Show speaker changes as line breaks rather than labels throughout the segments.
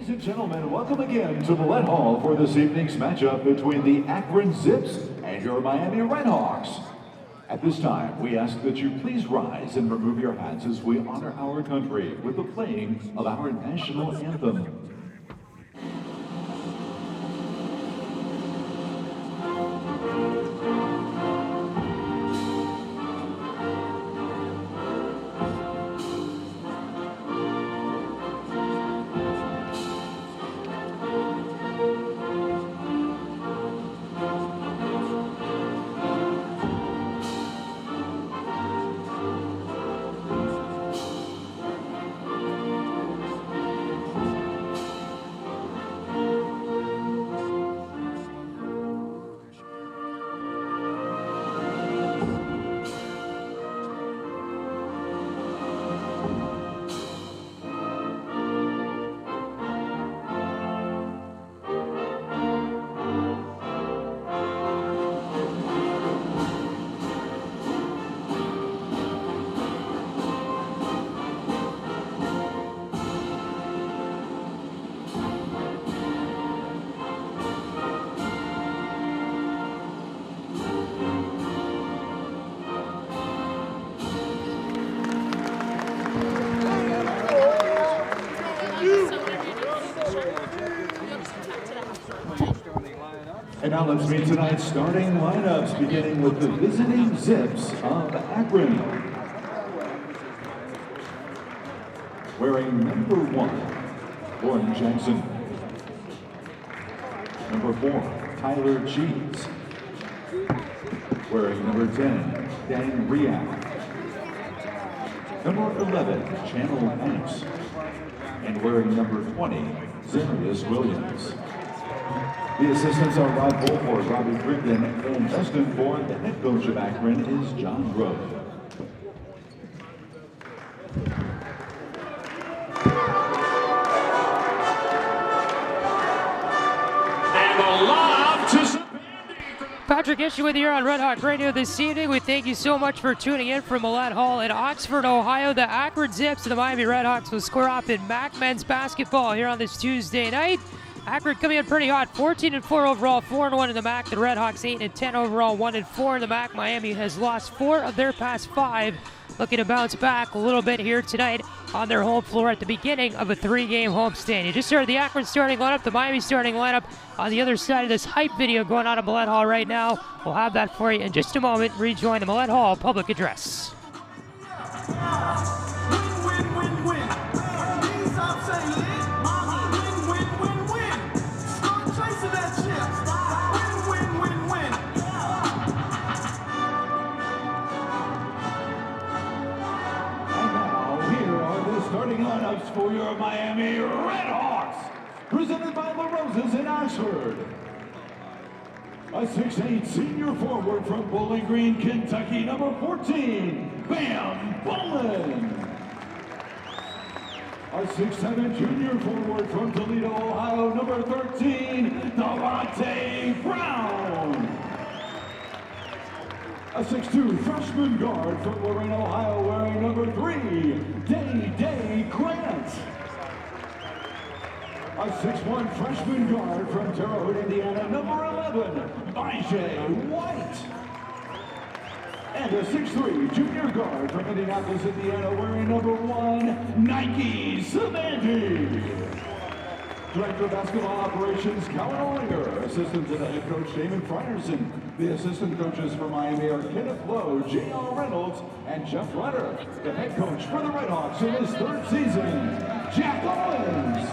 Ladies and gentlemen, welcome again to Millett Hall for this evening's matchup between the Akron Zips and your Miami RedHawks. At this time, we ask that you please rise and remove your hats as we honor our country with the playing of our national anthem. And now let's meet tonight's starting lineups, beginning with the visiting Zips of Akron. Wearing number 1, Lauren Jackson. Number 4, Tyler Cheese. Wearing number 10, Dan Riak. Number 11, Channel Hanks. And wearing number 20, Zarius Williams. The assistants are Rob Bolford, Robbie Crittenden, and Justin Ford. The head coach of Akron is John Grove.
And the lob to
Patrick Geshan with you here on RedHawks Radio this evening. We thank you so much for tuning in from Millett Hall in Oxford, Ohio. The Akron Zips and the Miami RedHawks will square off in MAC men's basketball here on this Tuesday night. Akron coming in pretty hot, 14-4 overall, 4-1 in the MAC. The RedHawks 8-10 overall, 1-4 in the MAC. Miami has lost 4 of their past 5, looking to bounce back a little bit here tonight on their home floor at the beginning of a 3-game homestand. You just heard the Akron starting lineup, the Miami starting lineup on the other side of this hype video going on at Millett Hall right now. We'll have that for you in just a moment. Rejoin the Millett Hall public address.
Starting lineups for your Miami RedHawks, presented by the Roses in Oxford. A 6'8" senior forward from Bowling Green, Kentucky, number 14, Bam Bolin. A 6'7" junior forward from Toledo, Ohio, number 13, Devontae Brown. A 6'2" freshman guard from Lorain, Ohio, wearing number 3, Day Grant. A 6'1" freshman guard from Terre Haute, Indiana, number 11, Bijay White. And a 6'3" junior guard from Indianapolis, Indiana, wearing number 1, Nike Samanti. Director of Basketball Operations, Colin Olinger. Assistant to the head coach, Damon Frierson. The assistant coaches for Miami are Kenneth Lowe, J.R. Reynolds, and Jeff Rutter. The head coach for the RedHawks in his 3rd season, Jack Owens.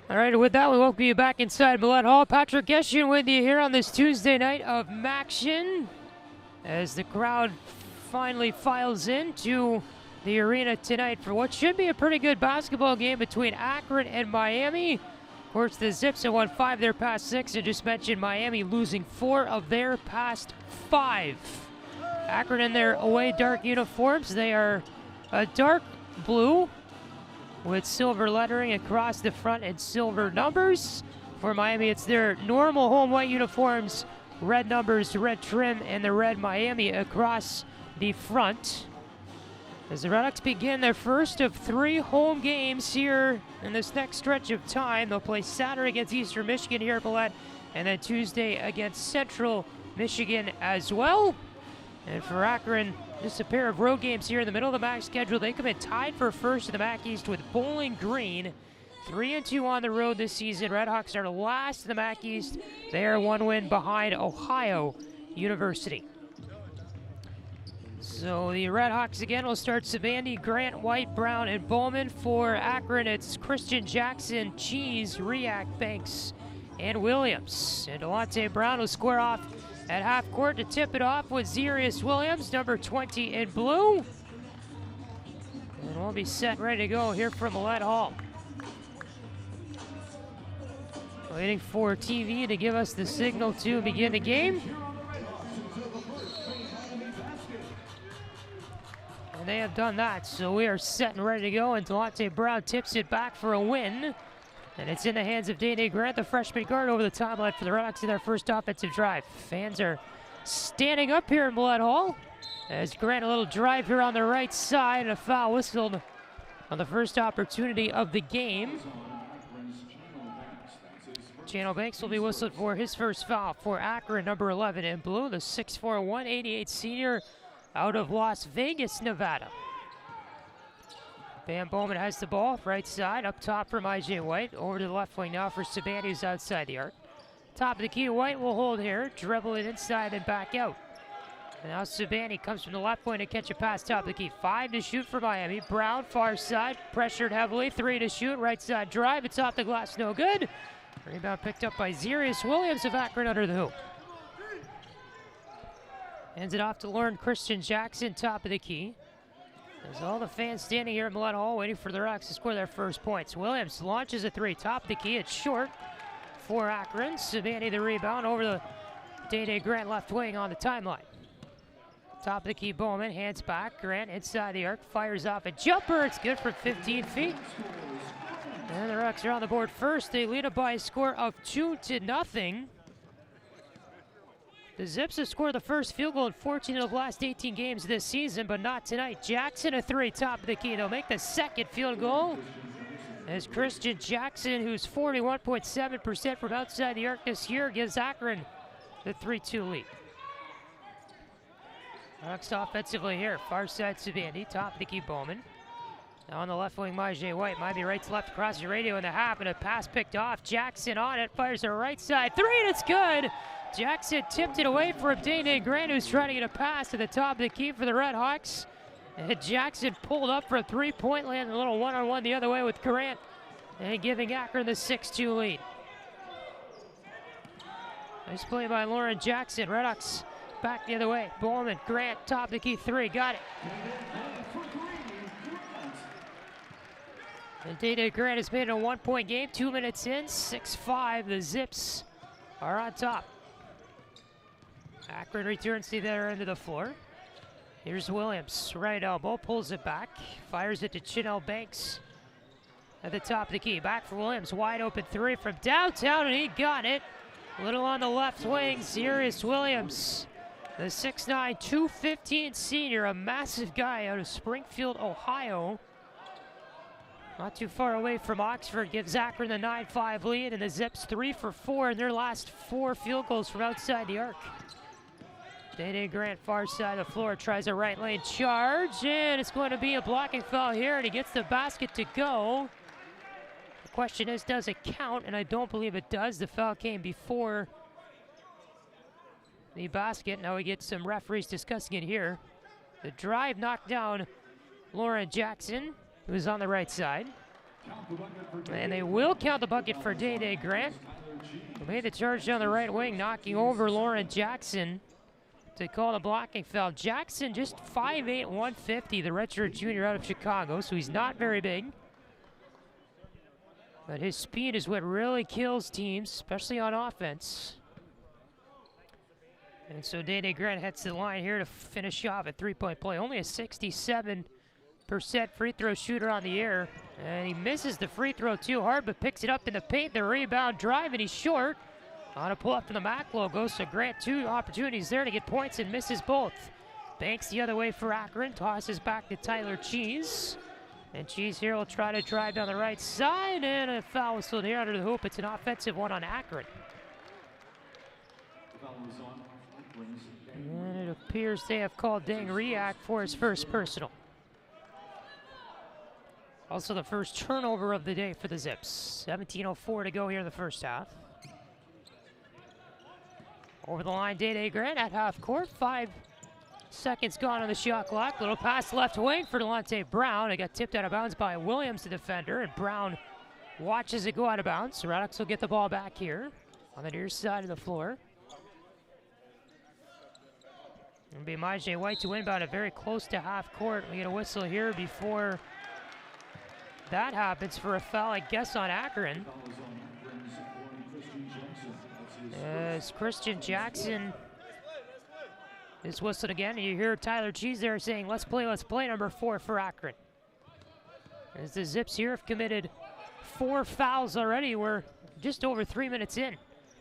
All right, with that, we welcome you back inside Millett Hall. Patrick Geshan with you here on this Tuesday night of MACtion as the crowd finally files into the arena tonight for what should be a pretty good basketball game between Akron and Miami. Of course, the Zips have won 5 of their past 6. I just mentioned Miami losing 4 of their past 5. Akron in their away dark uniforms. They are a dark blue with silver lettering across the front and silver numbers. For Miami, it's their normal home white uniforms, red numbers, red trim, and the red Miami across the front. As the RedHawks begin their first of 3 home games here in this next stretch of time. They'll play Saturday against Eastern Michigan here at Millett, and then Tuesday against Central Michigan as well. And for Akron, just a pair of road games here in the middle of the MAC schedule. They come in tied for first in the MAC East with Bowling Green. 3-2 on the road this season. RedHawks are last in the MAC East. They are 1 win behind Ohio University. So the RedHawks again will start Sabandi, Grant, White, Brown, and Bowman. For Akron, it's Christian, Jackson, Cheese, React, Banks, and Williams. And Delonte Brown will square off at half court to tip it off with Zarius Williams, number 20 in blue. And we'll be set ready to go here from Millett Hall. Waiting for TV to give us the signal to begin the game. And they have done that, so we are set and ready to go, and Delonte Brown tips it back for a win. And it's in the hands of Dane Grant, the freshman guard, over the timeline for the RedHawks in their first offensive drive. Fans are standing up here in Millett Hall as Grant a little drive here on the right side, and a foul whistled on the first opportunity of the game. Channel Banks will be whistled for his first foul for Akron, number 11 in blue, the 6'4", 188 senior out of Las Vegas, Nevada. Van Bowman has the ball, right side, up top from I.J. White. Over to the left wing now for Sabandi, who's outside the arc. Top of the key, White will hold here, dribble it inside and back out. And now Sabandi comes from the left wing to catch a pass top of the key. 5 to shoot for Miami. Brown, far side, pressured heavily. 3 to shoot, right side drive. It's off the glass, no good. Rebound picked up by Zarius Williams of Akron under the hoop. Hands it off to Lauren Christian Jackson, top of the key. There's all the fans standing here at Millett Hall waiting for the RedHawks to score their first points. Williams launches a 3, top of the key. It's short for Akron. Sabandi the rebound over the Day Grant left wing on the timeline. Top of the key, Bowman, hands back. Grant inside the arc, fires off a jumper. It's good from 15 feet. And the RedHawks are on the board first. They lead it by a score of 2-0. The Zips have scored the first field goal in 14 of the last 18 games this season, but not tonight. Jackson a 3, top of the key. They'll make the second field goal as Christian Jackson, who's 41.7% from outside the arc this year, gives Akron the 3-2 lead. Next offensively here, far side Sabandi, top of the key Bowman. Now on the left wing, Majay White. Might be right to left across the radio in the half, and a pass picked off. Jackson on it, fires a right side 3, and it's good. Jackson tipped it away for Dane Grant, who's trying to get a pass to the top of the key for the RedHawks. And Jackson pulled up for a 3-point land, a little one-on-one the other way with Grant, and giving Akron the 6-2 lead. Nice play by Lauren Jackson. RedHawks back the other way. Bowman, Grant, top of the key 3, got it. And Dane Grant has made it a 1-point game, 2 minutes in, 6-5. The Zips are on top. Akron returns to their end of the floor. Here's Williams, right elbow, pulls it back, fires it to Chinell Banks at the top of the key. Back for Williams, wide open 3 from downtown, and he got it. A little on the left wing, Zarius Williams, the 6'9", 215 senior, a massive guy out of Springfield, Ohio. Not too far away from Oxford, gives Akron the 9-5 lead, and the Zips 3 for 4 in their last 4 field goals from outside the arc. Dane Grant, far side of the floor, tries a right lane charge, and it's going to be a blocking foul here, and he gets the basket to go. The question is, does it count? And I don't believe it does. The foul came before the basket. Now we get some referees discussing it here. The drive knocked down Lauren Jackson, who's on the right side. And they will count the bucket for Dane Grant, who made the charge down the right wing, knocking over Lauren Jackson to call the blocking foul. Jackson just 5'8", 150, the redshirt junior out of Chicago, so he's not very big. But his speed is what really kills teams, especially on offense. And so Dane Grant heads to the line here to finish off a 3-point play. Only a 67% free throw shooter on the year. And he misses the free throw too hard, but picks it up in the paint, the rebound drive, and he's short. On a pull up from the MAC logo, so Grant 2 opportunities there to get points and misses both. Banks the other way for Akron. Tosses back to Tyler Cheese. And Cheese here will try to drive down the right side. And a foul whistled here under the hoop. It's an offensive one on Akron. And it appears they have called Dang Riak for his first personal. Also the first turnover of the day for the Zips. 17:04 to go here in the first half. Over the line, Day Grant at half court. 5 seconds gone on the shot clock. Little pass left wing for Delonte Brown. It got tipped out of bounds by Williams, the defender, and Brown watches it go out of bounds. RedHawks will get the ball back here on the near side of the floor. It'll be Majay White to inbound it very close to half court. We get a whistle here before that happens for a foul, I guess, on Akron. As Christian Jackson is whistled again. And you hear Tyler Cheese there saying, let's play, number 4 for Akron. As the Zips here have committed 4 fouls already. We're just over 3 minutes in.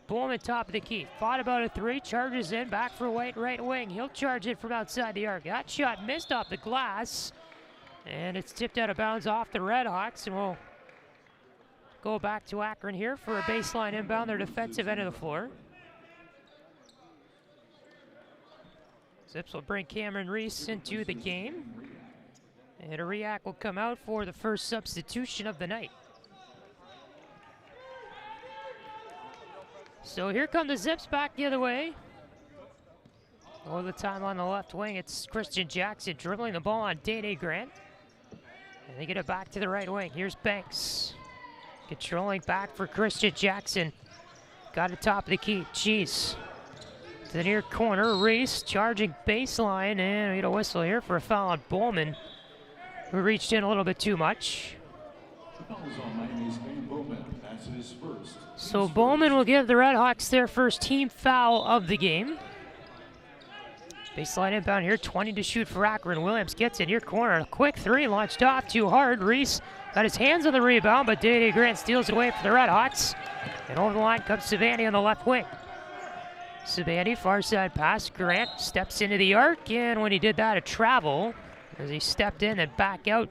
Bowman top of the key. Fought about a 3, charges in, back for White, right wing. He'll charge it from outside the arc. That shot missed off the glass. And it's tipped out of bounds off the RedHawks. And we'll go back to Akron here for a baseline inbound, their defensive end of the floor. Zips will bring Cameron Reese into the game. And a Riak will come out for the first substitution of the night. So here come the Zips back the other way. All the time on the left wing, it's Christian Jackson dribbling the ball on Day Grant. And they get it back to the right wing. Here's Banks. Controlling back for Christian Jackson. Got it top of the key. Cheese. To the near corner. Reese charging baseline. And we get a whistle here for a foul on Bowman, who reached in a little bit too much. So Bowman will give the RedHawks their first team foul of the game. Baseline inbound here, 20 to shoot for Akron. Williams gets in near corner. A quick 3 launched off too hard. Reese got his hands on the rebound, but Day Grant steals it away for the RedHawks. And over the line comes Savani on the left wing. Savani, far side pass. Grant steps into the arc, and when he did that, a travel as he stepped in and back out,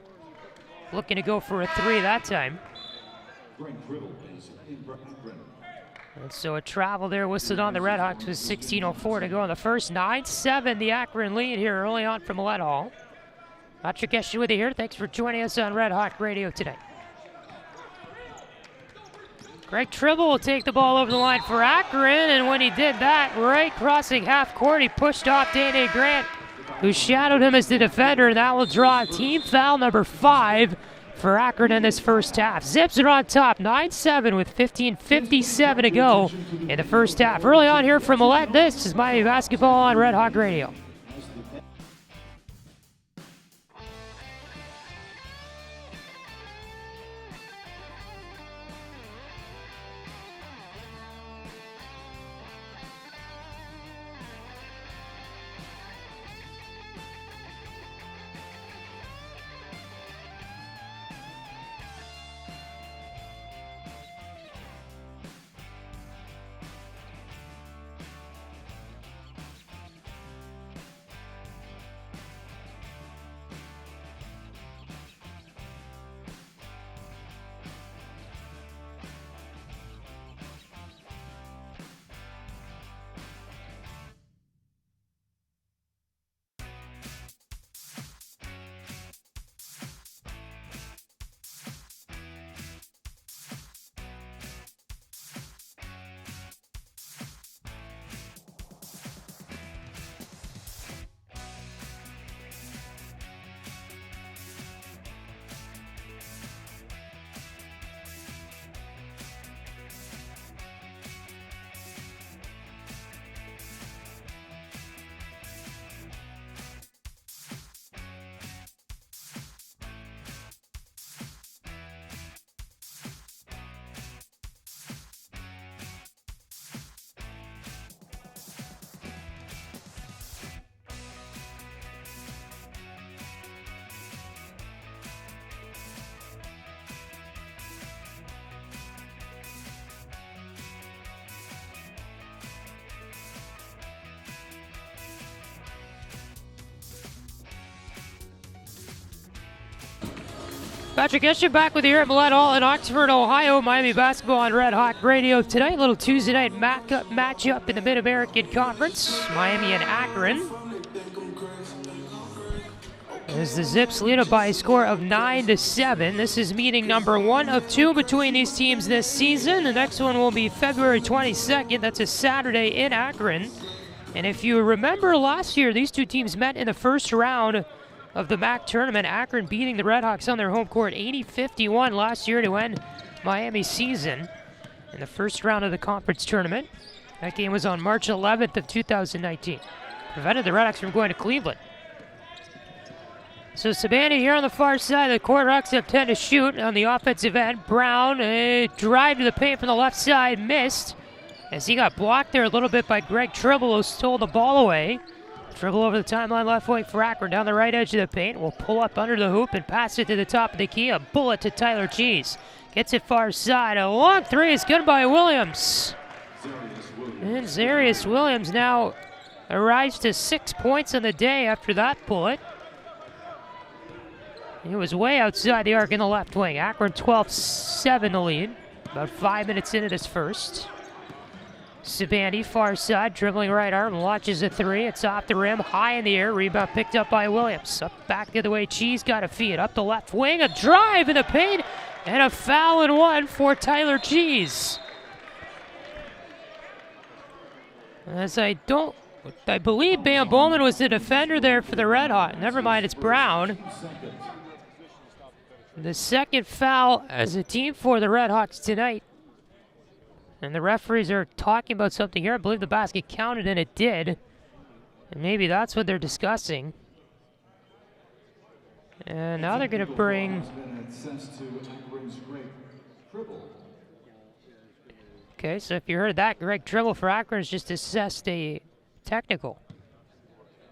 looking to go for a 3 that time. And so a travel there whistled on the RedHawks with 16:04 to go in the first. 9-7 the Akron lead here early on from Millett Hall. Patrick Geshan with you here. Thanks for joining us on Red Hawk Radio today. Greg Tribble will take the ball over the line for Akron, and when he did that, right crossing half court, he pushed off Day Grant, who shadowed him as the defender, and that will draw team foul number 5 for Akron in this first half. Zips are on top, 9-7 with 15:57 to go in the first half. Early on here from Millett, this is Miami Basketball on Red Hawk Radio. Patrick Geshan back with you here at Millett Hall in Oxford, Ohio. Miami basketball on Red Hawk Radio tonight. A little Tuesday night matchup in the Mid-American Conference. Miami and Akron. As the Zips lead it by a score of 9-7. This is meeting number 1 of 2 between these teams this season. The next one will be February 22nd. That's a Saturday in Akron. And if you remember last year, these two teams met in the first round of the MAC tournament. Akron beating the RedHawks on their home court 80-51 last year to end Miami's season in the first round of the conference tournament. That game was on March 11th of 2019. Prevented the RedHawks from going to Cleveland. So Sabani here on the far side of the court. Hawks have 10 to shoot on the offensive end. Brown, a drive to the paint from the left side, missed as he got blocked there a little bit by Greg Tribble, who stole the ball away. Dribble over the timeline left wing for Akron down the right edge of the paint. Will pull up under the hoop and pass it to the top of the key. A bullet to Tyler Cheese. Gets it far side. A long three is good by Williams. And Zarius Williams now arrives to 6 points on the day after that bullet. He was way outside the arc in the left wing. Akron 12-7 the lead. About 5 minutes into this first. Sabandi, far side, dribbling right arm, launches a three. It's off the rim, high in the air. Rebound picked up by Williams. Up back the other way, Cheese got a feed. Up the left wing, a drive in the paint, and a foul and one for Tyler Cheese. As I believe Bam Bowman was the defender there for the Red Hawks. Never mind, it's Brown. The second foul as a team for the Red Hawks tonight. And the referees are talking about something here. I believe the basket counted, and it did. And maybe that's what they're discussing. And now they're going to bring... Okay, so if you heard that, Greg Tribble for Akron has just assessed a technical.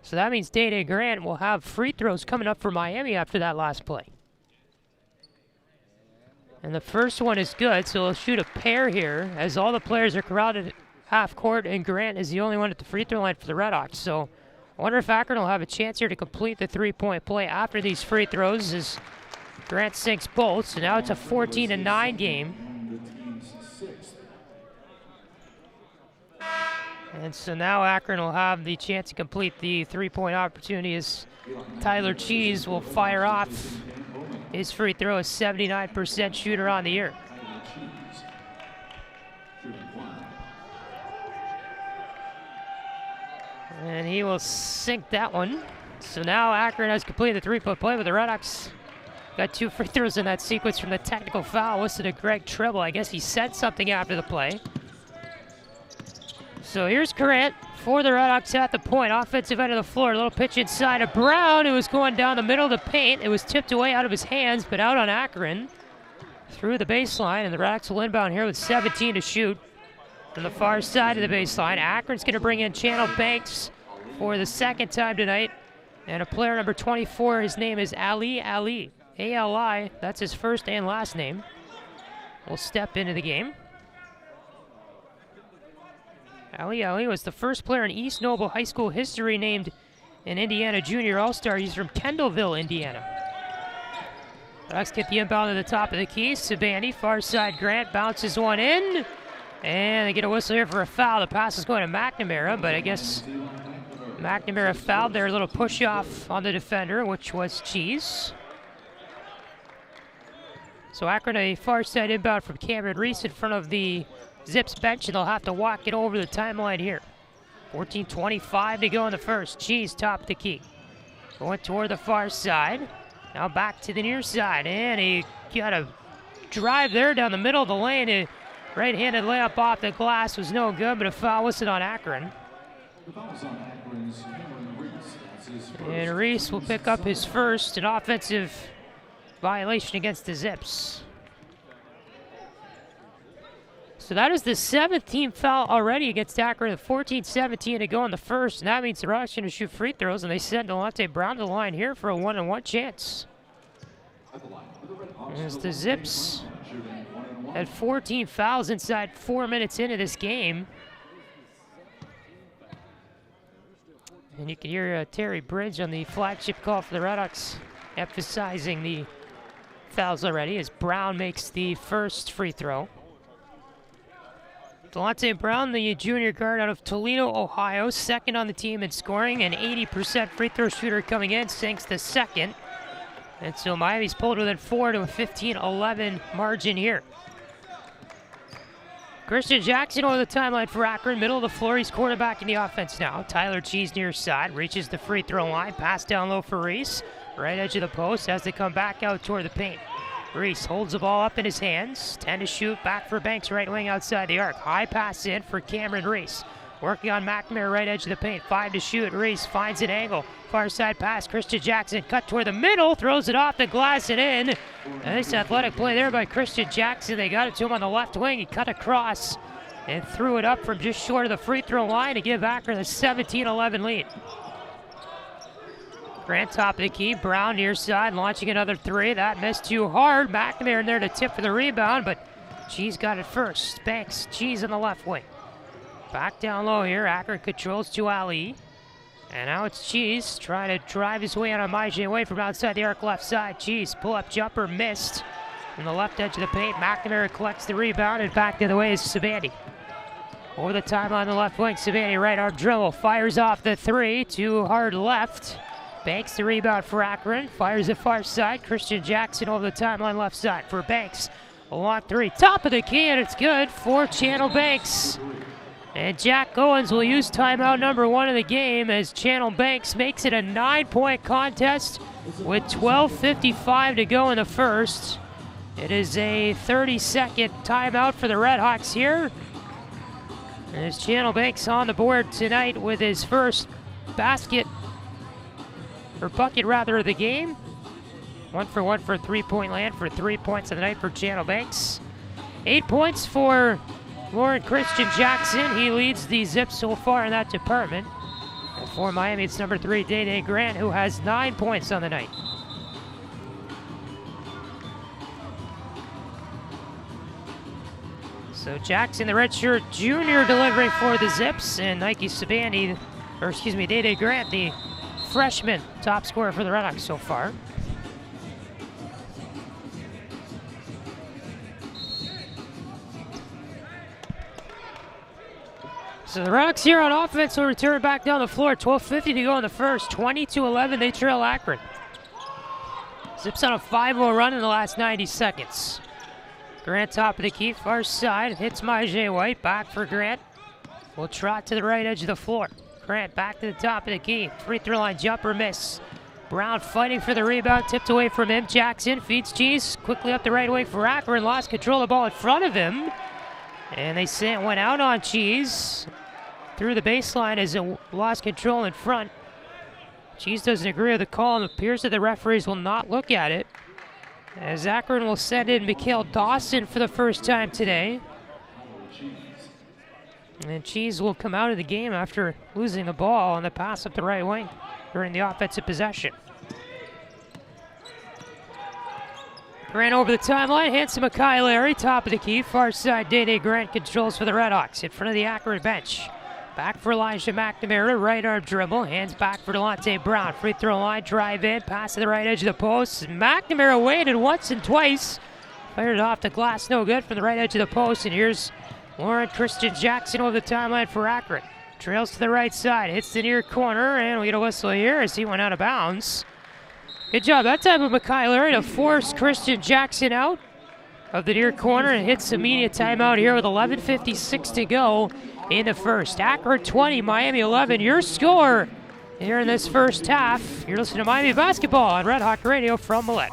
So that means Day-Day Grant will have free throws coming up for Miami after that last play. And the first one is good, so he'll shoot a pair here as all the players are crowded at half court, and Grant is the only one at the free throw line for the RedHawks. So I wonder if Akron will have a chance here to complete the three-point play after these free throws as Grant sinks both. So now it's a 14-9 game. And so now Akron will have the chance to complete the three-point opportunity as Tyler Cheese will fire off. His free throw is 79% shooter on the year. And he will sink that one. So now Akron has completed the three-point play, but the RedHawks got 2 free throws in that sequence from the technical foul listed to Greg Tribble. I guess he said something after the play. So here's Grant for the RedHawks at the point. Offensive end of the floor. A little pitch inside of Brown. It was going down the middle of the paint. It was tipped away out of his hands, but out on Akron. Through the baseline, and the RedHawks will inbound here with 17 to shoot. From the far side of the baseline, Akron's going to bring in Channel Banks for the second time tonight. And a player number 24, his name is Ali. A-L-I, that's his first and last name. Will step into the game. Ali was the first player in East Noble High School history named an Indiana Junior All-Star. He's from Kendallville, Indiana. Ducks get the inbound to the top of the key. Sabani, far side Grant, bounces one in. And they get a whistle here for a foul. The pass is going to McNamara, but I guess McNamara fouled there. A little push-off on the defender, which was Cheese. So Akron, a far side inbound from Cameron Reese in front of the Zips bench, and they'll have to walk it over the timeline here. 14:25 to go in the first. Cheese top the key. Going toward the far side. Now back to the near side, and he got a drive there down the middle of the lane. A right-handed layup off the glass was no good, but a foul listed on Akron. And Reese will pick up his first, an offensive violation against the Zips. So that is the 7th team foul already against Akron. 14-17 to go in the first, and that means the Rocks going to shoot free throws, and they send Delonte Brown to the line here for a 1-on-1 chance. As the Zips had 14 fouls inside 4 minutes into this game. And you can hear Terry Bridge on the flagship call for the RedHawks emphasizing the fouls already as Brown makes the first free throw. Delonte Brown, the junior guard out of Toledo, Ohio, second on the team in scoring, an 80% free throw shooter coming in, sinks the second. And so Miami's pulled within 4 to a 15-11 margin here. Christian Jackson over the timeline for Akron, middle of the floor. He's quarterback in the offense now. Tyler Cheese near side, reaches the free throw line, pass down low for Reese. Right edge of the post as they come back out toward the paint. Reese holds the ball up in his hands. 10 to shoot, back for Banks, right wing outside the arc. High pass in for Cameron Reese. Working on McNamara, right edge of the paint. 5 to shoot, Reese finds an angle. Far side pass, Christian Jackson cut toward the middle, throws it off the glass and in. Nice athletic play there by Christian Jackson. They got it to him on the left wing. He cut across and threw it up from just short of the free throw line to give Akron a 17-11 lead. Grant top of the key, Brown near side, launching another three. That missed too hard. McNamara in there to tip for the rebound, but Cheese got it first. Banks, Cheese on the left wing. Back down low here, Akron controls to Ali. And now it's Cheese trying to drive his way on a Maije away from outside the arc left side. Cheese, pull-up jumper, missed. From the left edge of the paint, McNamara collects the rebound, and back the other way is Savandi. Over the timeline on the left wing, Savandi right arm dribble, fires off the three, too hard left. Banks the rebound for Akron, fires the far side. Christian Jackson over the timeline left side for Banks. A long three, top of the key, and it's good for Channel Banks. And Jack Owens will use timeout number 1 of the game as Channel Banks makes it a 9-point contest with 12:55 to go in the first. It is a 30-second timeout for the RedHawks here. As Channel Banks on the board tonight with his first bucket of the game. 1 for 1 for three-point land for 3 points of the night for Channel Banks. 8 points for Lauren Christian Jackson. He leads the Zips so far in that department. And for Miami, it's number 3, Day Grant, who has 9 points on the night. So Jackson, the redshirt junior, delivering for the Zips, and Nike Savandi, Day Grant, the freshman top scorer for the RedHawks so far. So the RedHawks here on offense will return back down the floor. 12:50 to go in the first. 20-11, they trail Akron. Zips on a 5-0 run in the last 90 seconds. Grant top of the key, far side, hits Maije White, back for Grant. Will trot to the right edge of the floor. Grant back to the top of the key, free throw line jumper miss. Brown fighting for the rebound, tipped away from him. Jackson feeds Cheese quickly up the right wing for Akron, lost control of the ball in front of him. And they say it went out on Cheese through the baseline as it lost control in front. Cheese doesn't agree with the call and appears that the referees will not look at it. As Akron will send in Mikhail Dawson for the first time today. And Cheese will come out of the game after losing the ball on the pass up the right wing during the offensive possession. Grant over the timeline, hands to Makai Larry, top of the key, far side. Day Grant controls for the RedHawks in front of the Akron bench. Back for Elijah McNamara, right arm dribble, hands back for Delonte Brown. Free throw line, drive in, pass to the right edge of the post. McNamara waited once and twice. Fired it off the glass, no good from the right edge of the post. And here's Lauren Christian Jackson over the timeline for Akron. Trails to the right side, hits the near corner, and we get a whistle here as he went out of bounds. Good job that time of Makai Larry to force Christian Jackson out of the near corner and hits immediate timeout here with 11:56 to go in the first. Akron 20, Miami 11. Your score here in this first half. You're listening to Miami Basketball on Red Hawk Radio from Millett.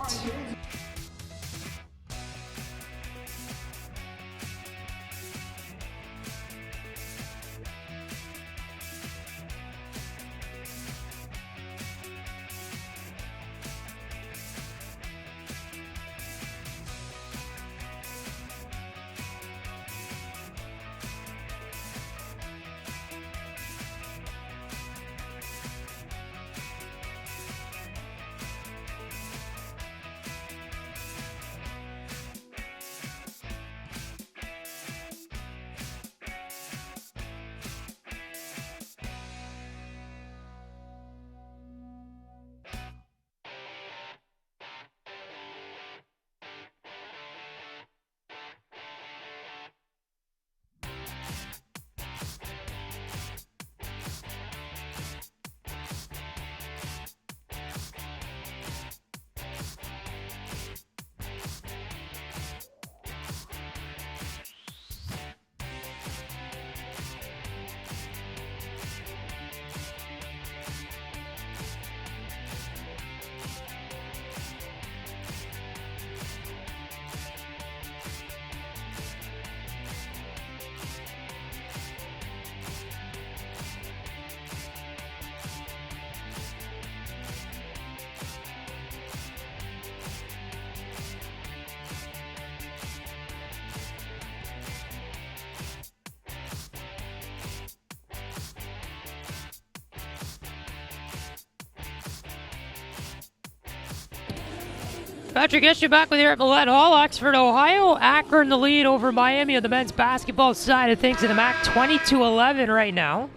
Patrick Geshan back with you at Millett Hall, Oxford, Ohio. Akron the lead over Miami on the men's basketball side of things in the MAC, 20-11 right now.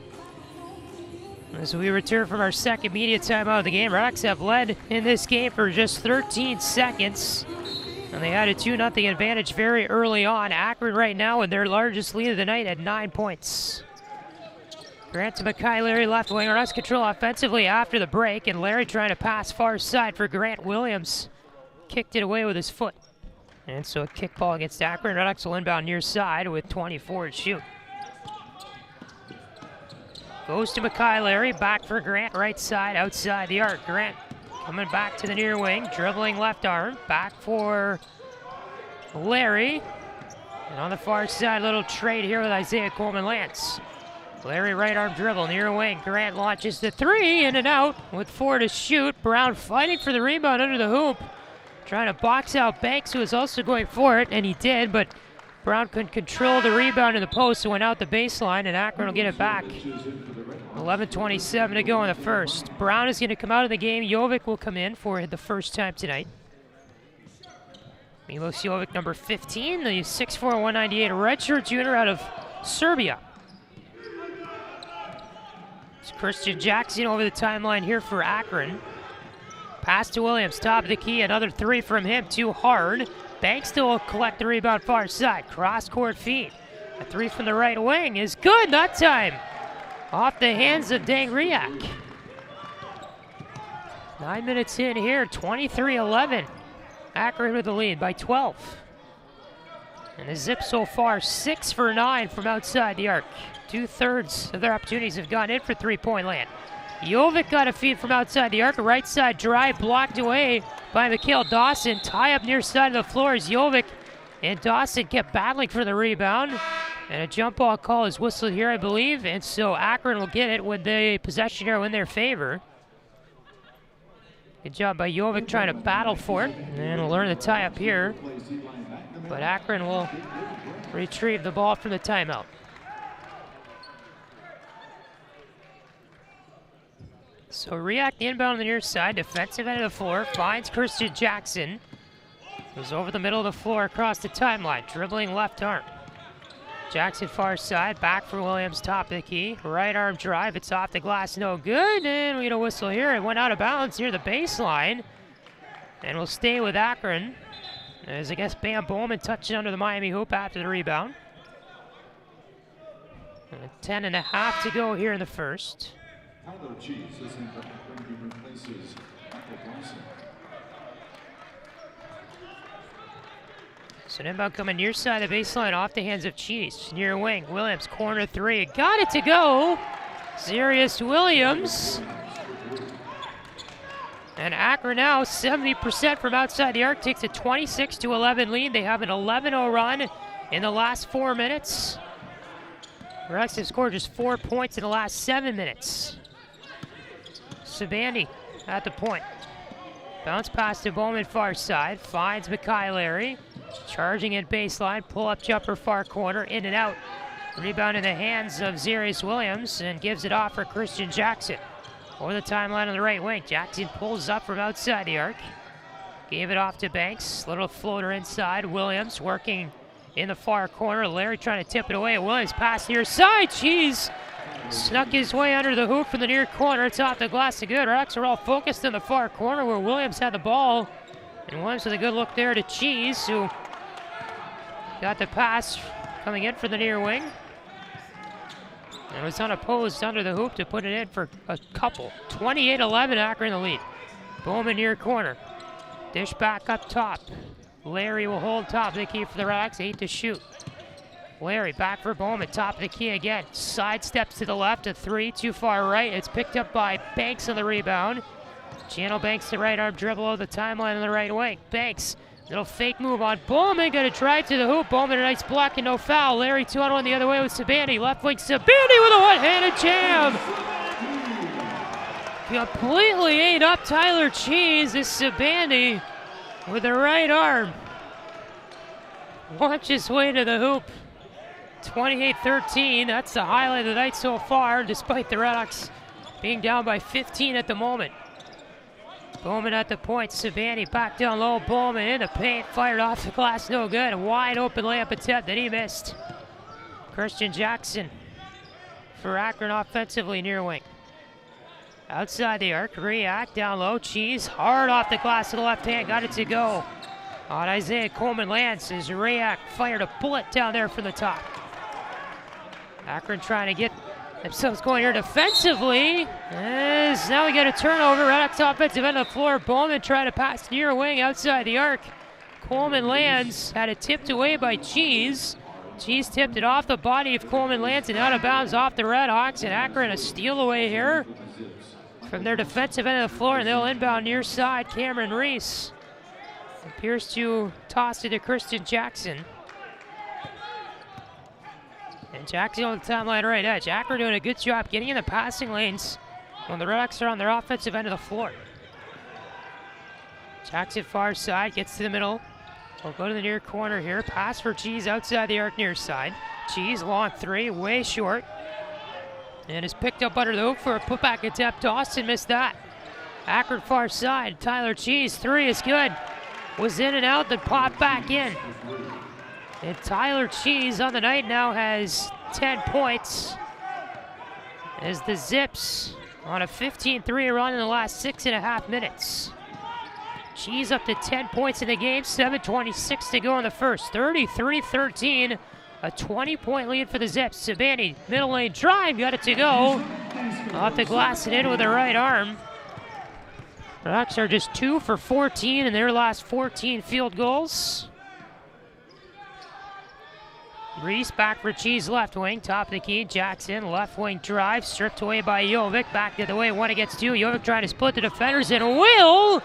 As we return from our second media timeout of the game, RedHawks have led in this game for just 13 seconds. And they had a 2-0 advantage very early on. Akron right now with their largest lead of the night at 9 points. Grant to Mackay Larry, left wing. RedHawks control offensively after the break, and Larry trying to pass far side for Grant Williams. Kicked it away with his foot. And so a kick ball against Akron. RedHawks will inbound near side with 24 to shoot. Goes to Mackay Larry, back for Grant, right side, outside the arc. Grant coming back to the near wing, dribbling left arm, back for Larry. And on the far side, little trade here with Isaiah Coleman-Lance. Larry right arm dribble, near wing. Grant launches the three, in and out with 4 to shoot. Brown fighting for the rebound under the hoop. Trying to box out Banks, who was also going for it, and he did, but Brown couldn't control the rebound in the post, so went out the baseline, and Akron will get it back. 11:27 to go in the first. Brown is going to come out of the game. Jovic will come in for the first time tonight. Milos Jovic, number 15, the 6'4", 198 redshirt junior out of Serbia. It's Christian Jackson over the timeline here for Akron. Pass to Williams, top of the key, another three from him, too hard. Banks still will collect the rebound far side, cross-court feed. A three from the right wing is good that time. Off the hands of Dangriak. 9 minutes in here, 23-11. Akron with the lead by 12. And the Zip so far 6 for 9 from outside the arc. 2/3 of their opportunities have gone in for three-point land. Jovic got a feed from outside the arc. A right side drive blocked away by Mikhail Dawson. Tie up near side of the floor as Jovic and Dawson kept battling for the rebound. And a jump ball call is whistled here, I believe. And so Akron will get it with the possession arrow in their favor. Good job by Jovic trying to battle for it. And we'll learn the tie up here. But Akron will retrieve the ball from the timeout. So React inbound on the near side, defensive end of the floor, finds Christian Jackson. Goes over the middle of the floor across the timeline, dribbling left arm. Jackson far side, back for Williams, top of the key. Right arm drive, it's off the glass, no good. And we get a whistle here. It went out of bounds near the baseline. And we'll stay with Akron. As I guess Bam Bowman touched it under the Miami hoop after the rebound. And 10.5 to go here in the first. So inbound coming near side of the baseline off the hands of Cheese. Near wing, Williams, corner three. Got it to go. Sirius Williams. And Akron now 70% from outside the arc, takes a 26-11 lead. They have an 11-0 run in the last 4 minutes. RedHawks have scored just 4 points in the last 7 minutes. Sabandi at the point. Bounce pass to Bowman far side. Finds Mackay Larry. Charging in baseline. Pull up jumper far corner. In and out. Rebound in the hands of Zarius Williams and gives it off for Christian Jackson. Over the timeline on the right wing. Jackson pulls up from outside the arc. Gave it off to Banks. Little floater inside. Williams working in the far corner. Larry trying to tip it away. Williams pass near side. Jeez. Snuck his way under the hoop from the near corner. It's off the glass to good. RedHawks are all focused in the far corner where Williams had the ball. And Williams with a good look there to Cheese, who got the pass coming in for the near wing. And was unopposed under the hoop to put it in for a couple. 28-11, Akron in the lead. Bowman near corner. Dish back up top. Larry will hold top of the key for the RedHawks. 8 to shoot. Larry back for Bowman, top of the key again. Side steps to the left, a three, too far right. It's picked up by Banks on the rebound. Channel Banks the right arm dribble over the timeline on the right wing. Banks, little fake move on Bowman, gonna drive to the hoop. Bowman a nice block and no foul. Larry 2-on-1 the other way with Sabandi. Left wing Sabandi with a one-handed jam. Completely ate up Tyler Cheese. This Sabandi with the right arm. Watch his way to the hoop. 28-13, that's the highlight of the night so far, despite the RedHawks being down by 15 at the moment. Bowman at the point. Savani back down low. Bowman in the paint. Fired off the glass. No good. A wide open layup attempt that he missed. Christian Jackson for Akron offensively near wing. Outside the arc. React down low. Cheese hard off the glass to the left hand. Got it to go. On Isaiah Coleman-Lance as React fired a bullet down there from the top. Akron trying to get themselves going here defensively. As now we get a turnover. RedHawks offensive end of the floor. Bowman trying to pass near wing outside the arc. Coleman-Lance had it tipped away by Cheese. Cheese tipped it off the body of Coleman-Lance and out of bounds off the RedHawks. And Akron a steal away here from their defensive end of the floor. And they'll inbound near side. Cameron Reese appears to toss it to Christian Jackson. And Jackson on the timeline right edge. Akron doing a good job getting in the passing lanes when the RedHawks are on their offensive end of the floor. Jackson far side, gets to the middle. We'll go to the near corner here. Pass for Cheese outside the arc near side. Cheese long three, way short. And is picked up under the hoop for a putback attempt. Austin missed that. Akron far side. Tyler Cheese, three is good. Was in and out, then popped back in. And Tyler Cheese on the night now has 10 points as the Zips on a 15-3 run in the last 6.5 minutes. Cheese up to 10 points in the game, 7:26 to go in the first. 33-13, a 20-point lead for the Zips. Savani, middle lane drive, got it to go. Off the glass and in with the right arm. The Hawks are just 2 for 14 in their last 14 field goals. Reese back for Cheese left wing, top of the key. Jackson left wing drive, stripped away by Jovic. Back the other way, 1 against 2. Jovic trying to split the defenders and will.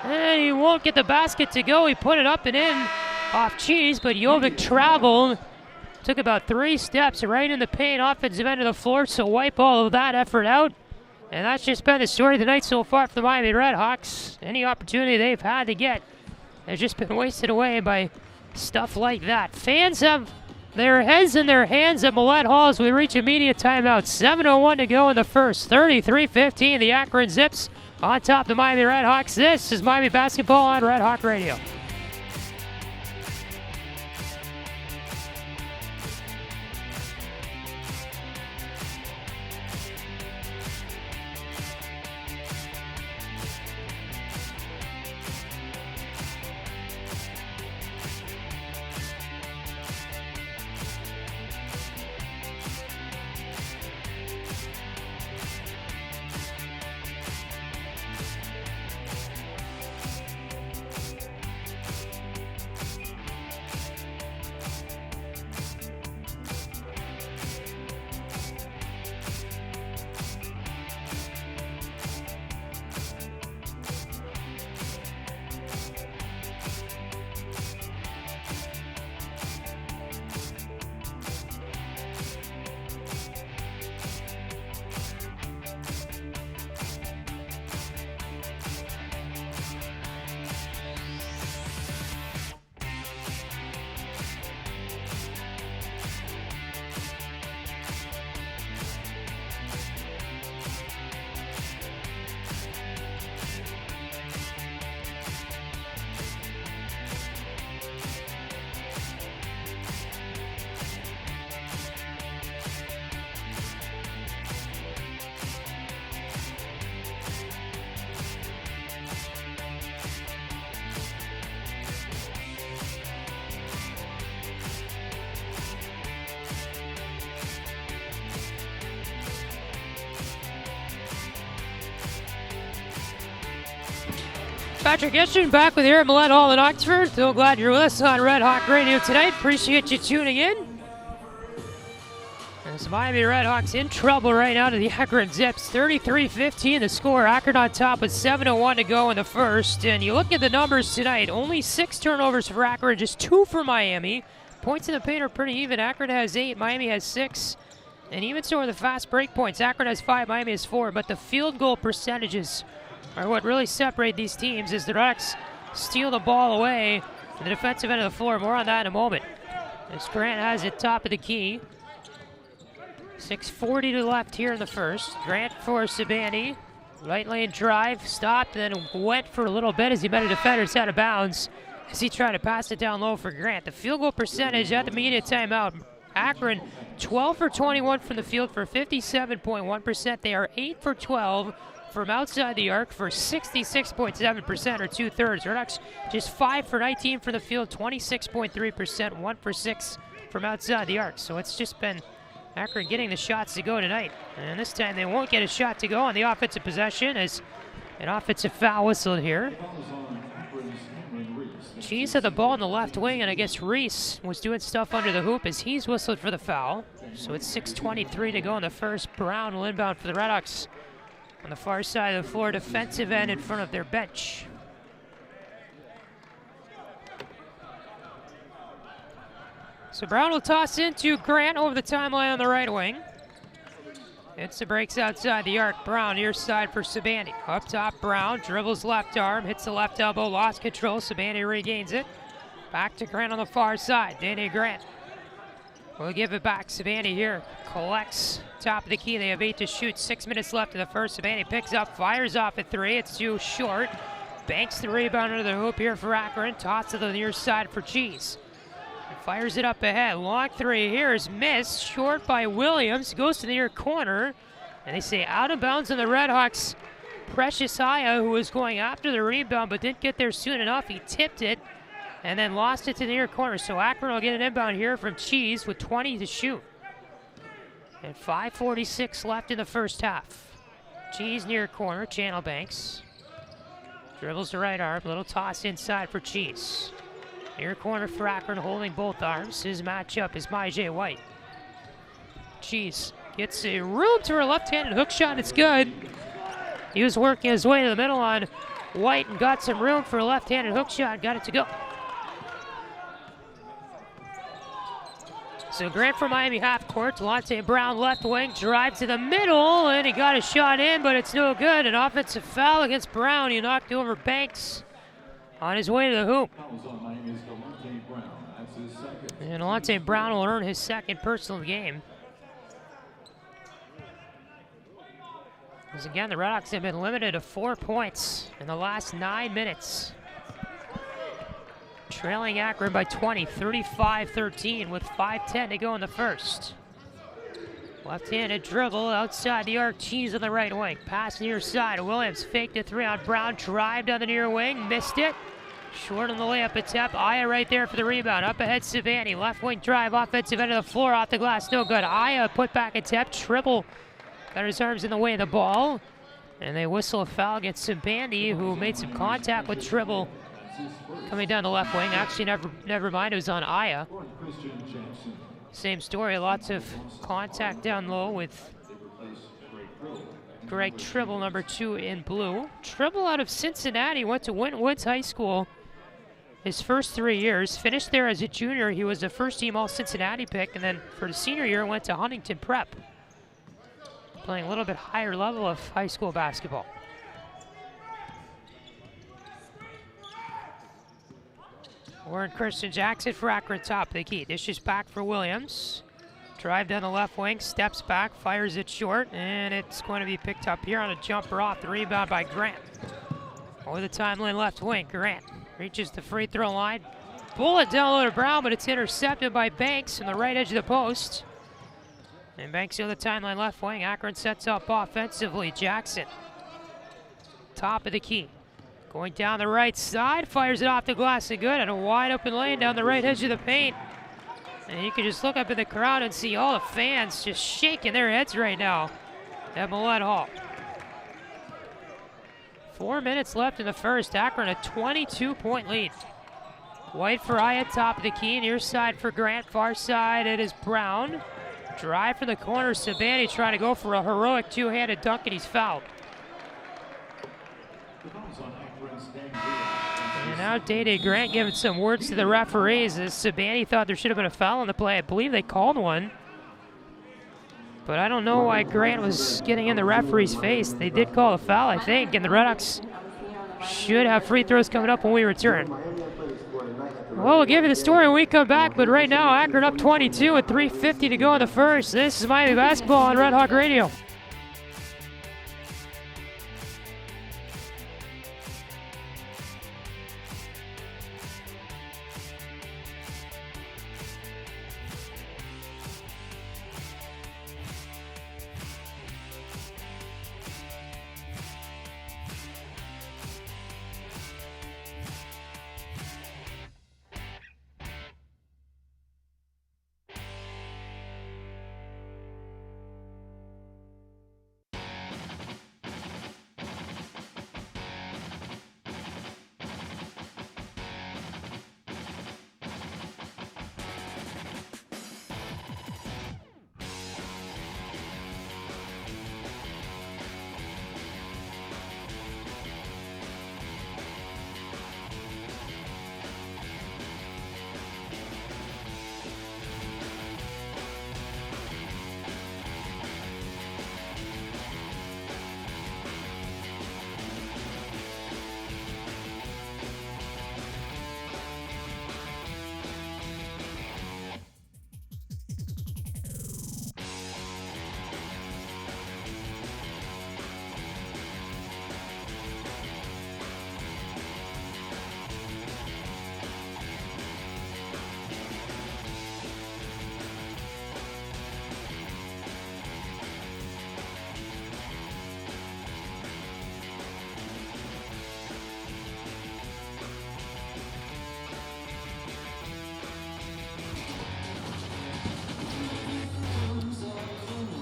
And he won't get the basket to go. He put it up and in off Cheese, but Jovic traveled. Took about 3 steps right in the paint, offensive end of the floor, so wipe all of that effort out. And that's just been the story of the night so far for the Miami RedHawks. Any opportunity they've had to get has just been wasted away by stuff like that. Fans have their heads in their hands at Millett Hall as we reach immediate timeout. 7:01 to go in the first. 33-15, the Akron Zips on top of the Miami RedHawks. This is Miami Basketball on Red Hawk Radio. Patrick Geshan back with you here at Millett Hall in Oxford. So glad you're with us on Red Hawk Radio tonight. Appreciate you tuning in. As Miami RedHawks in trouble right now to the Akron Zips. 33-15 the score. Akron on top with 7:01 to go in the first. And you look at the numbers tonight. Only 6 turnovers for Akron, just 2 for Miami. Points in the paint are pretty even. Akron has 8, Miami has 6. And even so are the fast break points. Akron has 5, Miami has 4. But the field goal percentages are what really separate these teams as the RedHawks steal the ball away to the defensive end of the floor. More on that in a moment. As Grant has it top of the key. 6:40 to the left here in the first. Grant for Savani. Right lane drive, stopped, then went for a little bit as he met a defender. It's out of bounds as he tried to pass it down low for Grant. The field goal percentage at the immediate timeout. Akron 12 for 21 from the field for 57.1%. They are 8 for 12 from outside the arc for 66.7% or 2/3. RedHawks just 5 for 19 from the field, 26.3%, 1 for 6 from outside the arc. So it's just been Akron getting the shots to go tonight. And this time they won't get a shot to go on the offensive possession as an offensive foul whistled here. Cheese had the ball in the left wing, and I guess Reese was doing stuff under the hoop as he's whistled for the foul. So it's 6:23 to go in the first. Brown will inbound for the RedHawks on the far side of the floor, defensive end in front of their bench. So Brown will toss into Grant over the timeline on the right wing. It's the breaks outside the arc. Brown near side for Sabani. Up top, Brown dribbles left arm, hits the left elbow, lost control. Sabani regains it. Back to Grant on the far side. Danny Grant will give it back. Sabani here collects top of the key. They have 8 to shoot. 6 minutes left in the first. Sabani picks up, fires off at 3. It's too short. Banks the rebound under the hoop here for Akron. Toss to the near side for Cheese. Fires it up ahead. Long 3 here is missed. Short by Williams. Goes to the near corner. And they say out of bounds on the RedHawks. Precious Aya, who was going after the rebound but didn't get there soon enough. He tipped it and then lost it to the near corner. So Akron will get an inbound here from Cheese with 20 to shoot. And 5:46 left in the first half. Cheese near corner. Channel Banks. Dribbles the right arm. Little toss inside for Cheese. Near corner for Akron, holding both arms. His matchup is Myjay White. Cheese gets a room to her left-handed hook shot. It's good. He was working his way to the middle on White and got some room for a left-handed hook shot. Got it to go. So Grant from Miami half court. Delonte Brown left wing, drive to the middle, and he got a shot in, but it's no good. An offensive foul against Brown. He knocked over Banks on his way to the hoop. And Delonte Brown will earn his second personal game. As again, the RedHawks have been limited to 4 points in the last 9 minutes. Trailing Akron by 20, 35-13 with 5:10 to go in the first. Left-handed dribble outside the arc. Cheese on the right wing. Pass near side. Williams faked a 3 on Brown. Drive down the near wing. Missed it. Short on the layup attempt. Aya right there for the rebound. Up ahead, Savani. Left wing drive. Offensive end of the floor. Off the glass. No good. Aya put back attempt. Triple. Got his arms in the way of the ball. And they whistle a foul against Sabani, who made some contact with Tribble coming down the left wing. Actually, never mind. It was on Aya. Same story. Lots of contact down low with Greg Tribble, number 2 in blue. Tribble out of Cincinnati, went to Winton Woods High School his first 3 years. Finished there as a junior. He was a first-team All-Cincinnati pick, and then for the senior year went to Huntington Prep, playing a little bit higher level of high school basketball. Warren Christian Jackson for Akron, top of the key. Dishes back for Williams. Drive down the left wing, steps back, fires it short, and it's going to be picked up here on a jumper off the rebound by Grant. Over the timeline left wing, Grant reaches the free throw line. Bullet down low to Brown, but it's intercepted by Banks on the right edge of the post. And Banks on the timeline left wing. Akron sets up offensively. Jackson, top of the key. Going down the right side, fires it off the glass and good, and a wide open lane down the right edge of the paint. And you can just look up in the crowd and see all the fans just shaking their heads right now at Millett Hall. 4 minutes left in the first. Akron a 22-point lead. White for Aya, top of the key, near side for Grant, far side it is Brown. Drive from the corner, Sabani trying to go for a heroic two-handed dunk, and he's fouled. And now Day-Day Grant giving some words to the referees as Sabani thought there should have been a foul on the play. I believe they called one. But I don't know why Grant was getting in the referee's face. They did call a foul, I think, and the RedHawks should have free throws coming up when we return. Well, we'll give you the story when we come back, but right now Akron up 22 with 3:50 to go in the first. This is Miami Basketball on Red Hawk Radio.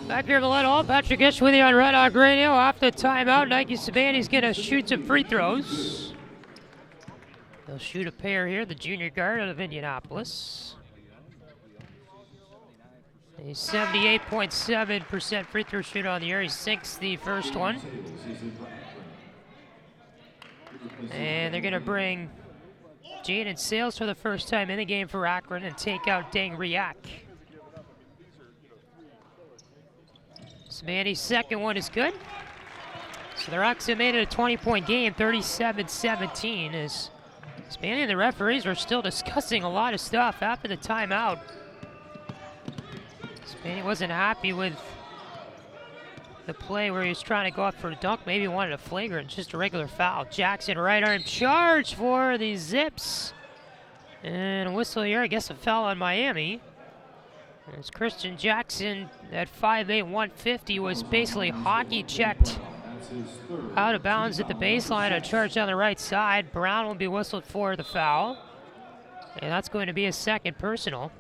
Back here to Millett Hall, Patrick Geshan with you on Red Hawk Radio. After the timeout, Nike Sabani's going to shoot some free throws. They'll shoot a pair here, the junior guard out of Indianapolis. He's 78.7% free throw shooter on the year. He sinks the first one. And they're going to bring Jaden Sales for the first time in the game for Akron and take out Dang Riak. Sabani's second one is good. So the Rocks have made it a 20-point game, 37-17. As Sabani and the referees were still discussing a lot of stuff after the timeout. Sabani wasn't happy with the play where he was trying to go up for a dunk. Maybe wanted a flagrant, just a regular foul. Jackson right arm charge for the Zips. And a whistle here, I guess a foul on Miami. As Christian Jackson at 5'8", 150 was basically hockey checked out of bounds at the baseline and charged down the right side. Brown will be whistled for the foul. And that's going to be a second personal.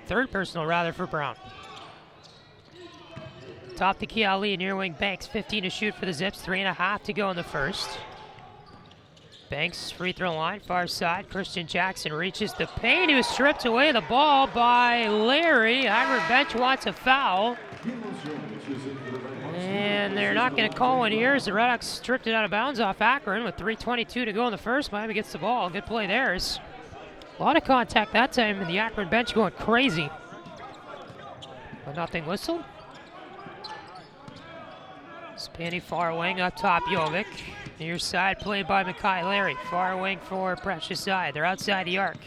Third personal, rather, for Brown. Top to key Ali, near wing Banks, 15 to shoot for the Zips, 3.5 to go in the first. Banks, free throw line, far side. Christian Jackson reaches the paint. He was stripped away the ball by Larry. Akron bench wants a foul. And they're not going to call one here as the RedHawks stripped it out of bounds off Akron with 3:22 to go in the first. Miami gets the ball. Good play there. A lot of contact that time, and the Akron bench going crazy. But nothing whistled. Spanny far wing up top, Jovic. Near side played by Mackay Larry. Far wing for Precious Side. They're outside the arc.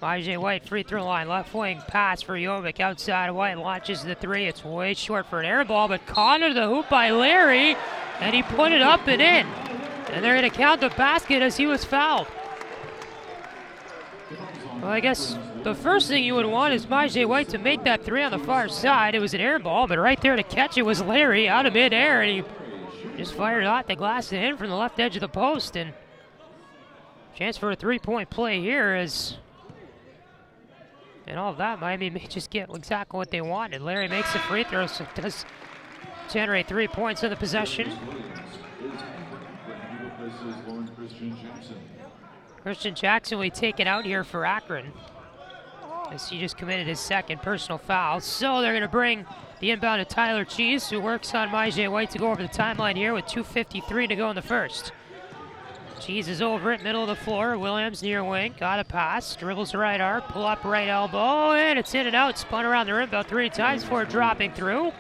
Majay White, free throw line. Left wing pass for Jovic. Outside White launches the three. It's way short for an air ball, but caught into the hoop by Larry, and he put it up and in. And they're going to count the basket as he was fouled. Well, I guess the first thing you would want is Majay White to make that three on the far side. It was an air ball, but right there to catch it was Larry out of midair, and he just fired out the glass in from the left edge of the post. And chance for a three-point play here is, and all of that, Miami may just get exactly what they wanted. Larry makes a free throw, so it does generate 3 points in the possession. Christian Jackson will be taken out here for Akron, as he just committed his second personal foul. So they're going to bring the inbound to Tyler Cheese, who works on Majay White to go over the timeline here with 2:53 to go in the first. Cheese is over it, middle of the floor. Williams near wing, got a pass, dribbles the right arm, pull up right elbow, and it's in and out. Spun around the rim about 3 times before dropping through.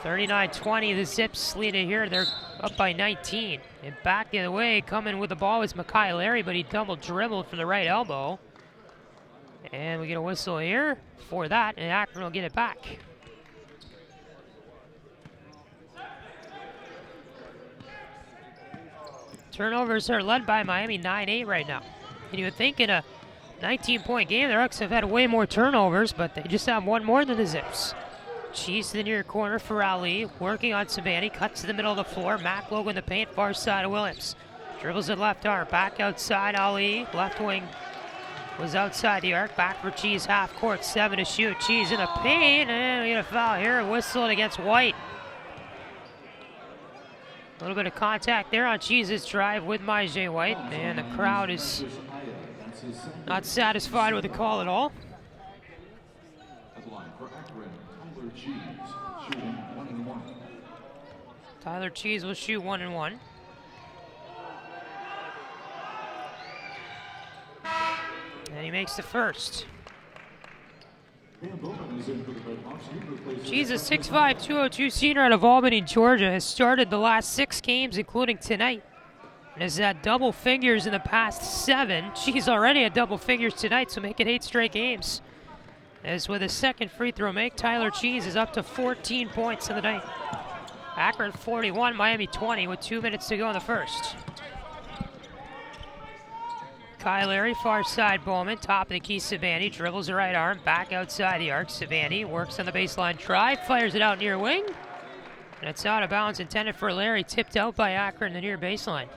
39-20, the Zips lead it here. They're up by 19. And back the other way, coming with the ball was Mackay Larry, but he double dribbled from the right elbow. And we get a whistle here for that, and Akron will get it back. Turnovers are led by Miami, 9-8 right now. And you would think in a 19-point game, the Ducks have had way more turnovers, but they just have one more than the Zips. Cheese to the near corner for Ali, working on Sabani, cuts to the middle of the floor. Mac Logan the paint, far side of Williams. Dribbles it left arm, back outside Ali, left wing was outside the arc, back for Cheese, half court, 7 to shoot. Cheese in the paint, and we get a foul here, whistled against White. A little bit of contact there on Cheese's drive with Majay White, and the crowd is not satisfied with the call at all. Tyler Cheese will shoot 1 and 1. And he makes the first. Cheese, a 6'5", 202 senior out of Albany, Georgia, has started the last 6 games, including tonight, and has had double figures in the past 7. Cheese already had double figures tonight, so make it 8 straight games. As with a second free throw make, Tyler Cheese is up to 14 points in the night. Akron 41, Miami 20 with 2 minutes to go in the first. Kyle Larry, far side Bowman, top of the key Sabani, dribbles the right arm, back outside the arc. Sabani works on the baseline drive, fires it out near wing. And it's out of bounds, intended for Larry, tipped out by Akron, the near baseline.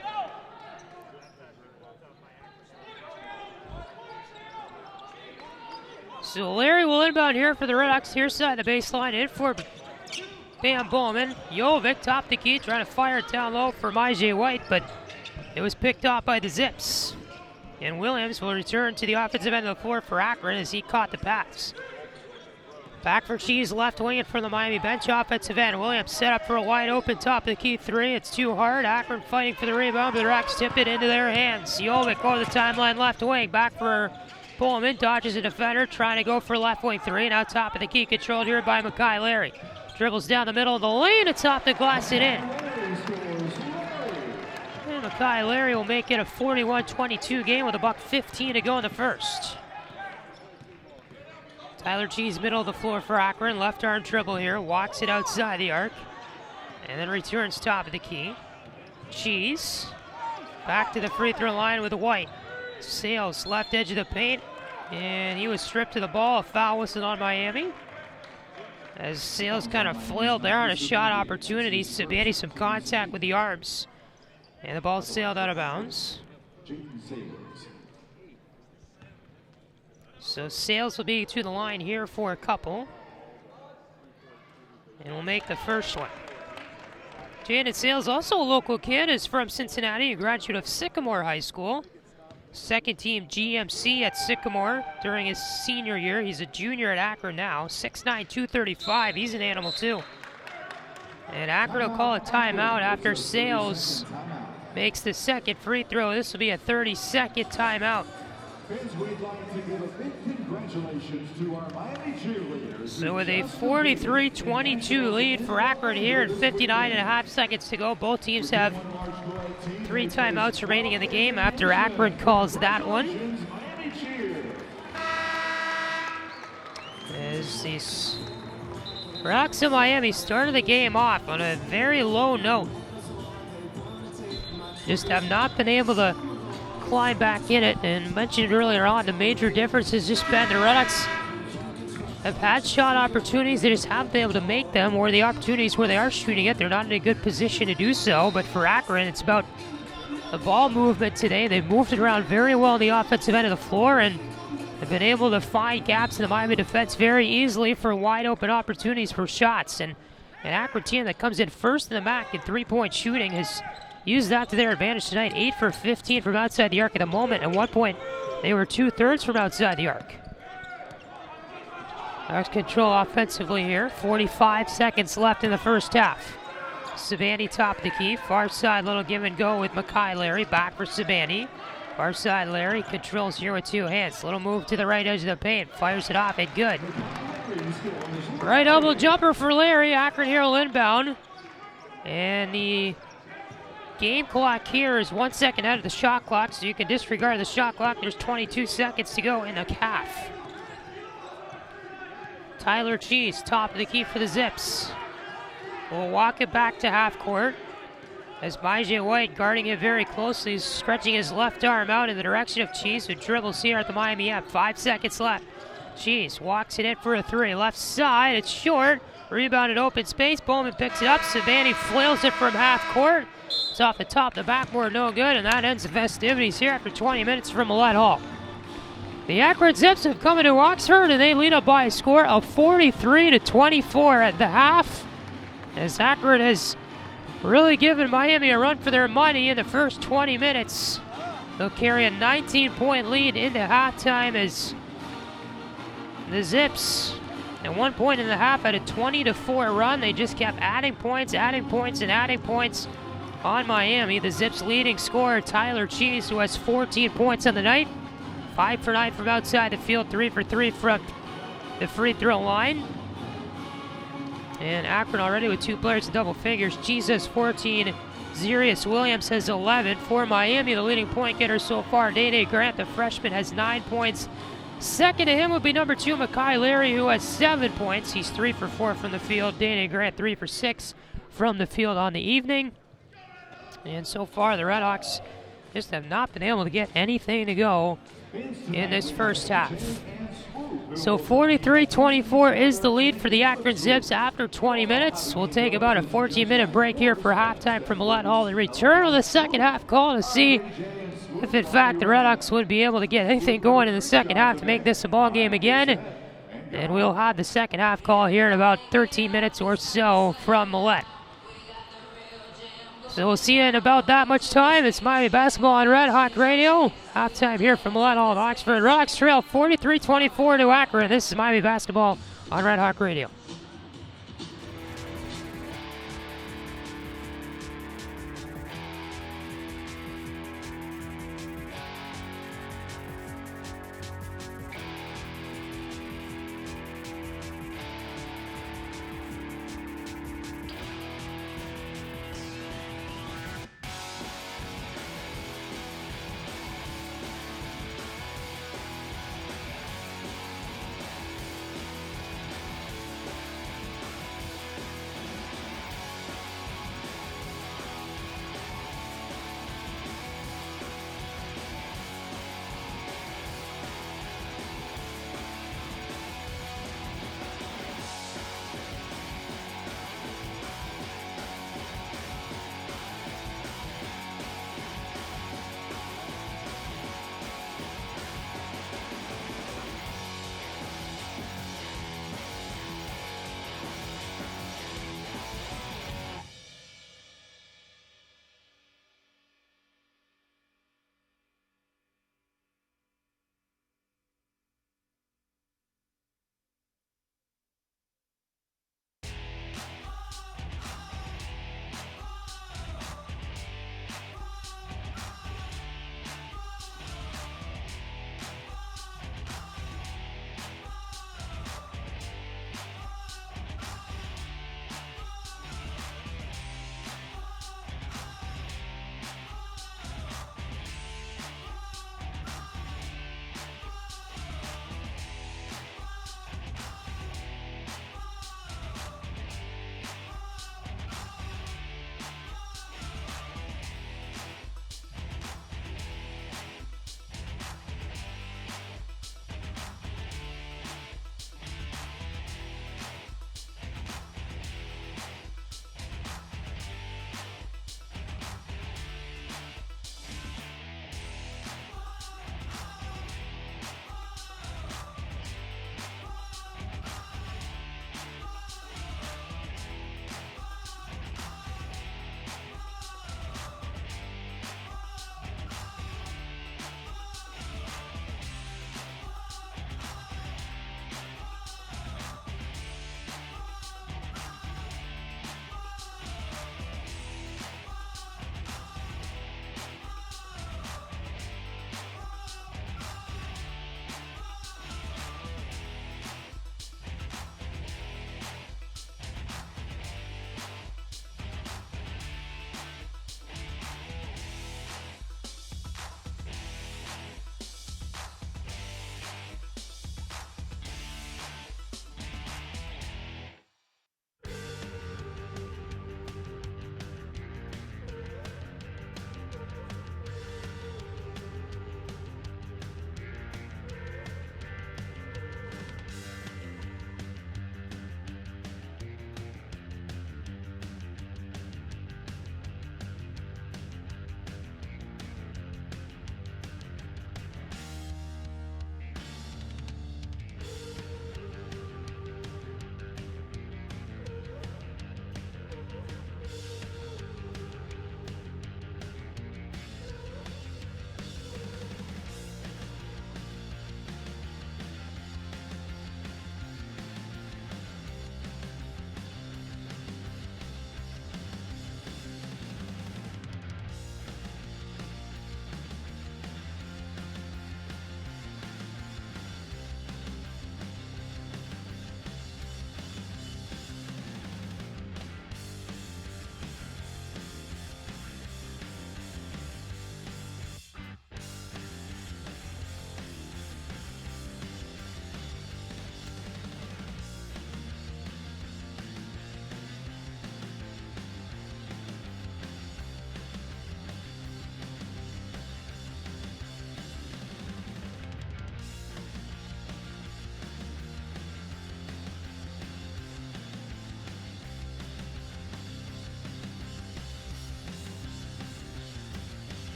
So Larry will inbound here for the RedHawks here side of the baseline. In for Bam Bowman. Jovic top the key, trying to fire it down low for MyJ White, but it was picked off by the Zips. And Williams will return to the offensive end of the floor for Akron as he caught the pass. Back for Cheese, left wing it from the Miami bench offensive end. Williams set up for a wide open top of the key three. It's too hard. Akron fighting for the rebound, but the Rocks tip it into their hands. Jovic over the timeline left wing. Back for Pullman, dodges a defender, trying to go for left wing three. Now top of the key, controlled here by Makai Larry. Dribbles down the middle of the lane, atop the glass it in. And Makai Larry will make it a 41-22 game with $1:15 to go in the first. Tyler Cheese, middle of the floor for Akron. Left arm dribble here, walks it outside the arc, and then returns top of the key. Cheese, back to the free throw line with White. Sales, left edge of the paint, and he was stripped to the ball. A foul whistle on Miami. As Sales kind of flailed there on a shot opportunity. Sabani some contact with the arms, and the ball sailed out of bounds. So Sales will be to the line here for a couple, and will make the first one. Jaden Sales, also a local kid, is from Cincinnati, a graduate of Sycamore High School. Second team GMC at Sycamore during his senior year. He's a junior at Akron now, 6'9", 235. He's an animal too. And Akron will call a timeout after Sales makes the second free throw. This will be a 30-second timeout.
We'd like to give a big congratulations to our Miami cheerleaders.
So with a 43-22 lead for Akron here and 59.5 seconds to go, both teams have 3 timeouts remaining in the game after Akron calls that one. As these Rocks of Miami started the game off on a very low note. Just have not been able to climb back in it, and mentioned earlier on, the major difference has just been the RedHawks have had shot opportunities, they just haven't been able to make them, or the opportunities where they are shooting it, they're not in a good position to do so. But for Akron, it's about the ball movement today. They've moved it around very well on the offensive end of the floor, and have been able to find gaps in the Miami defense very easily for wide open opportunities for shots. And an Akron team that comes in first in the MAC in three-point shooting has used that to their advantage tonight. 8 for 15 from outside the arc at the moment. At one point, they were 2/3 from outside the arc. Rocks control offensively here. 45 seconds left in the first half. Sabani top of the key. Far side, little give and go with Makai Larry. Back for Sabani. Far side, Larry controls here with 2 hands. Little move to the right edge of the paint. Fires it off and good. Right elbow jumper for Larry. Akron here will inbound. And the game clock here is 1 second out of the shot clock, so you can disregard the shot clock. There's 22 seconds to go in the half. Tyler Cheese, top of the key for the Zips. We'll walk it back to half court as MyJ White guarding it very closely. He's stretching his left arm out in the direction of Cheese, who dribbles here at the Miami app. 5 seconds left. Cheese walks it in for a 3. Left side, it's short. Rebounded open space. Bowman picks it up. Sabani flails it from half court. It's off the top of the backboard, no good, and that ends the festivities here after 20 minutes from Millett Hall. The Akron Zips have come into Oxford, and they lead up by a score of 43-24 at the half, as Akron has really given Miami a run for their money in the first 20 minutes. They'll carry a 19-point lead into halftime as the Zips, at one point in the half, had a 20-4 run. They just kept adding points, and adding points on Miami. The Zips' leading scorer, Tyler Cheese, who has 14 points on the night. 5 for 9 from outside the field, 3 for 3 from the free throw line. And Akron already with 2 players in double figures. Cheese has 14, Zarius Williams has 11. For Miami, the leading point getter so far, Dede Grant, the freshman, has 9 points. Second to him would be number 2, Makai Larry, who has 7 points. He's 3 for 4 from the field. Dede Grant 3 for 6 from the field on the evening. And so far, the RedHawks just have not been able to get anything to go in this first half. So 43-24 is the lead for the Akron Zips after 20 minutes. We'll take about a 14-minute break here for halftime from Millett Hall and return with the second half call to see if, in fact, the RedHawks would be able to get anything going in the second half to make this a ball game again. And we'll have the second half call here in about 13 minutes or so from Millett. So we'll see you in about that much time. It's Miami Basketball on Red Hawk Radio. Halftime here from Millett Hall at Oxford. RedHawks trail 43-24 to Akron. This is Miami Basketball on Red Hawk Radio.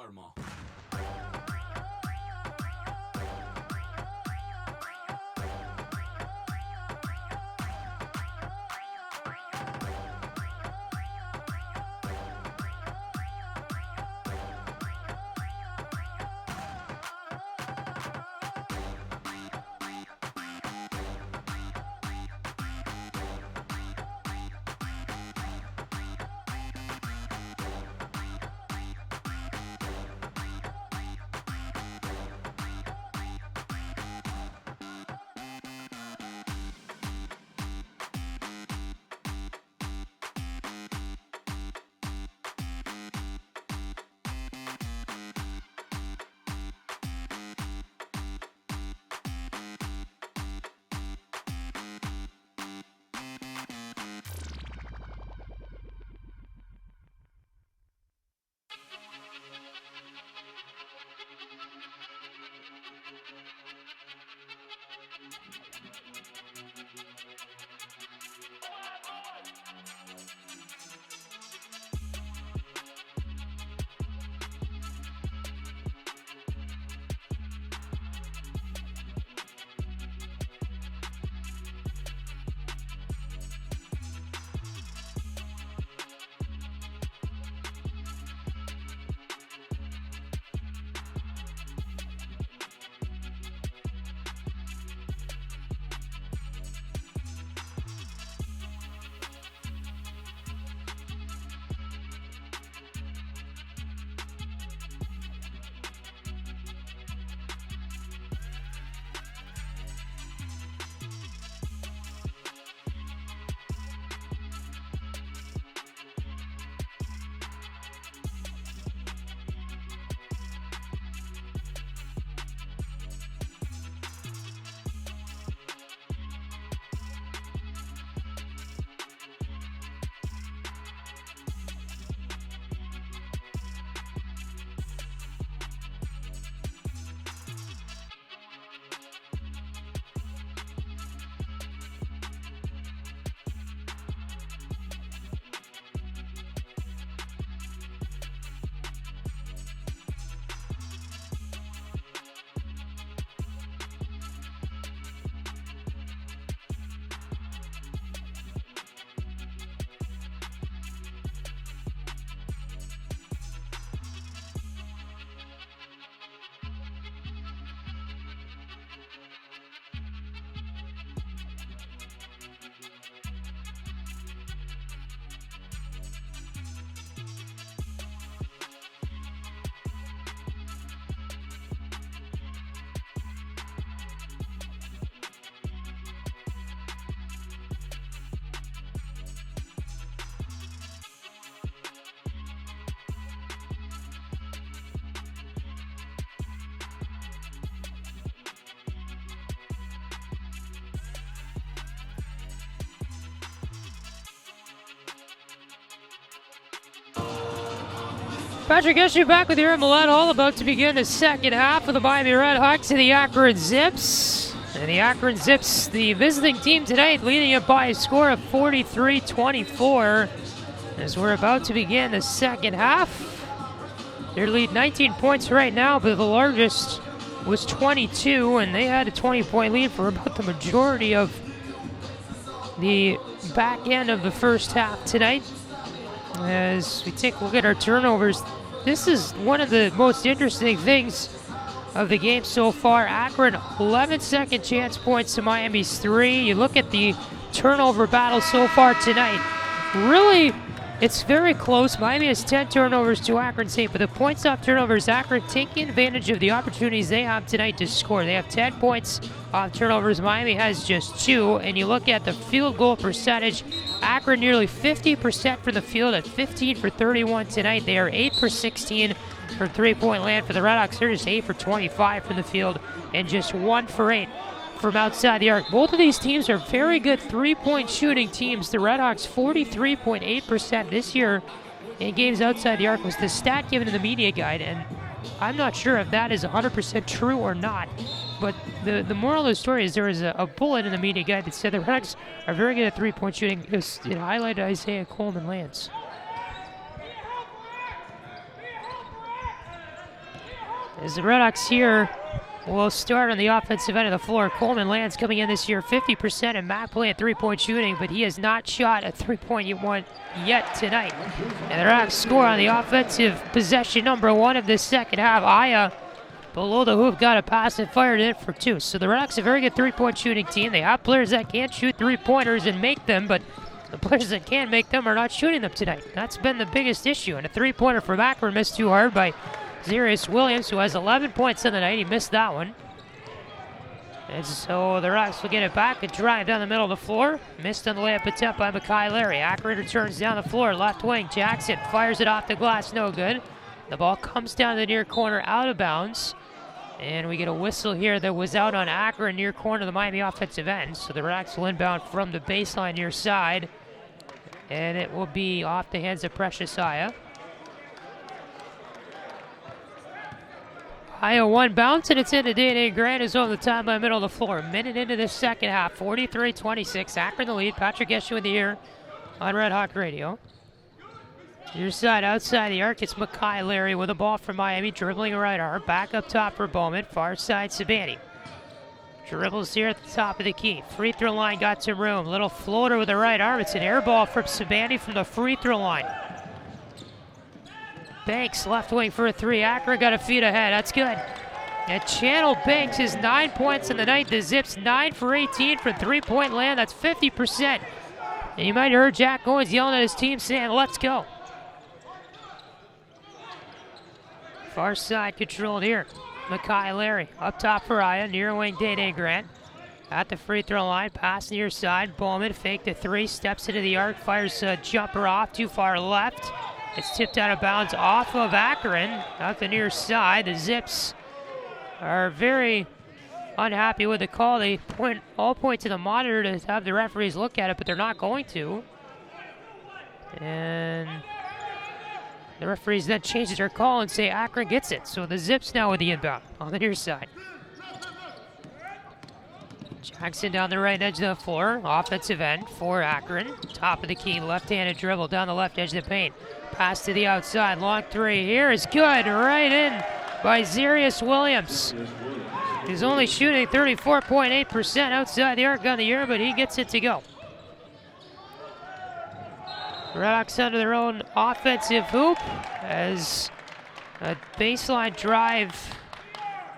karma.
Patrick Geshan back with you at Millett Hall, about to begin the second half of the Miami RedHawks and the Akron Zips. And the Akron Zips, the visiting team tonight, leading it by a score of 43-24 as we're about to begin the second half. Their lead 19 points right now, but the largest was 22, and they had a 20-point lead for about the majority of the back end of the first half tonight. As we take a look at our turnovers, this is one of the most interesting things of the game so far. Akron, 11 second chance points to Miami's 3. You look at the turnover battle so far tonight. Really, it's very close. Miami has 10 turnovers to Akron's 8, but the points off turnovers, Akron taking advantage of the opportunities they have tonight to score. They have 10 points off turnovers. Miami has just 2, and you look at the field goal percentage, Akron nearly 50% from the field at 15 for 31 tonight. They are 8 for 16 from three-point land. For the RedHawks, they're just 8 for 25 from the field and just 1 for 8 from outside the arc. Both of these teams are very good three-point shooting teams. The RedHawks 43.8% this year in games outside the arc was the stat given in the media guide, and I'm not sure if that is 100% true or not. But the moral of the story is there is a bullet in the media guide that said the RedHawks are very good at three-point shooting. It highlighted Isaiah Coleman-Lance. As the RedHawks here will start on the offensive end of the floor. Coleman Lands coming in this year 50% and Matt playing three-point shooting, but he has not shot a three-point one yet tonight. And the RedHawks score on the offensive possession number 1 of this second half. Aya below the hoop got a pass and fired it for 2. So the RedHawks are a very good three-point shooting team. They have players that can't shoot three-pointers and make them, but the players that can make them are not shooting them tonight. That's been the biggest issue. And a three-pointer from Akron missed too hard by Zarius Williams, who has 11 points in the night. He missed that one. And so the RedHawks will get it back and drive down the middle of the floor. Missed on the layup attempt by Makai Larry. Akron returns down the floor. Left wing, Jackson fires it off the glass. No good. The ball comes down the near corner, out of bounds. And we get a whistle here that was out on Akron, near corner of the Miami offensive end. So the RedHawks will inbound from the baseline near side. And it will be off the hands of Precious Aya. Aya one bounce, and it's into Day Grant, who's over the time by the middle of the floor. A minute into the second half, 43-26. Akron the lead. Patrick Geshan with the ear on Red Hawk Radio. Your side, outside the arc, it's Makai Larry with a ball from Miami, dribbling a right arm. Back up top for Bowman. Far side, Sabani. Dribbles here at the top of the key. Free throw line got some room. Little floater with the right arm. It's an air ball from Sabani from the free throw line. Banks left wing for a 3. Akron got a feet ahead. That's good. And Channel Banks is 9 points in the night. The Zips 9 for 18 for three-point land. That's 50%. And you might have heard Jack Owens yelling at his team saying, "Let's go." Far side controlled here. Makai Larry up top for Aya. Near wing Day Grant. At the free throw line. Pass near side. Bowman faked a 3. Steps into the arc. Fires a jumper off. Too far left. It's tipped out of bounds off of Akron, out the near side. The Zips are very unhappy with the call. They all point to the monitor to have the referees look at it, but they're not going to. And the referees then change their call and say Akron gets it. So the Zips now with the inbound on the near side. Jackson down the right edge of the floor, offensive end for Akron. Top of the key, left-handed dribble down the left edge of the paint. Pass to the outside, long 3 here is good, right in by Zarius Williams. He's only shooting 34.8% outside the arc on the year, but he gets it to go. RedHawks under their own offensive hoop as a baseline drive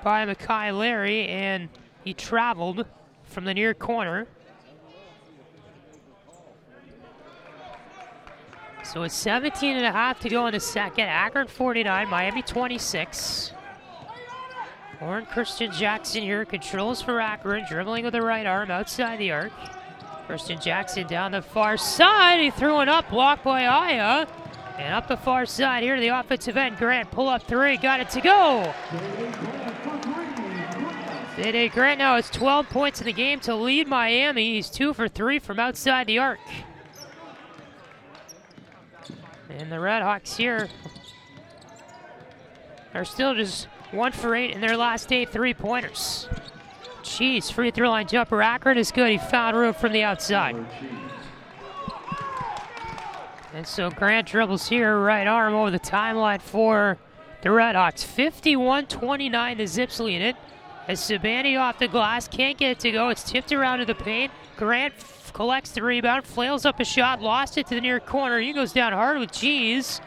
by Makai Larry, and he traveled from the near corner. So it's 17.5 to go in the second. Akron 49, Miami 26. Warren Christian Jackson here controls for Akron, dribbling with the right arm outside the arc. Christian Jackson down the far side. He threw it up, blocked by Aya. And up the far side here to the offensive end. Grant pull up 3, got it to go. Day Grant now has 12 points in the game to lead Miami. He's 2 for 3 from outside the arc. And the RedHawks here are still just 1 for 8 in their last 8 three-pointers. Jeez, free throw line jumper. Akron is good. He found room from the outside. And so Grant dribbles here, right arm over the timeline for the RedHawks. 51-29, the Zips lead it. As Sabani off the glass, can't get it to go. It's tipped around to the paint. Grant collects the rebound, flails up a shot, lost it to the near corner. He goes down hard with Cheese,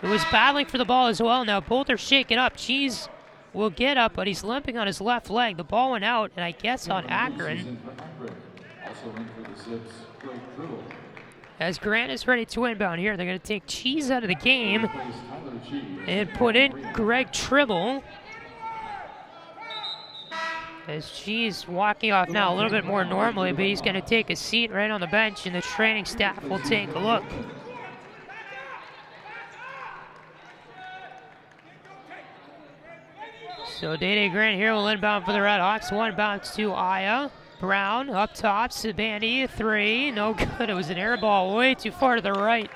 who was battling for the ball as well. Now both are shaken up. Cheese will get up, but he's limping on his left leg. The ball went out, and I guess on Akron. As Grant is ready to inbound here, they're going to take Cheese out of the game and put in Greg Tribble. As Cheese walking off now a little bit more normally, but he's going to take a seat right on the bench, and the training staff will take a look. So Day Grant here will inbound for the RedHawks. 1 bounce to Aya. Brown up top, Sabani, 3, no good. It was an air ball way too far to the right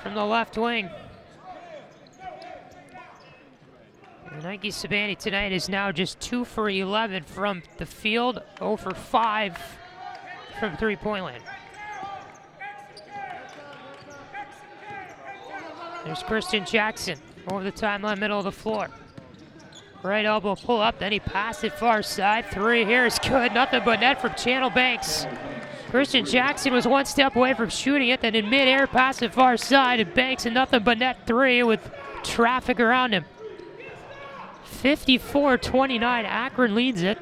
from the left wing. And Nike Sabani tonight is now just 2 for 11 from the field, 0 for 5 from three-point land. There's Christian Jackson over the timeline, middle of the floor. Right elbow pull up, then he passed it far side. 3 here is good, nothing but net from Channel Banks. Christian Jackson was 1 step away from shooting it, then in midair, passed it far side, and Banks and nothing but net 3 with traffic around him. 54-29, Akron leads it,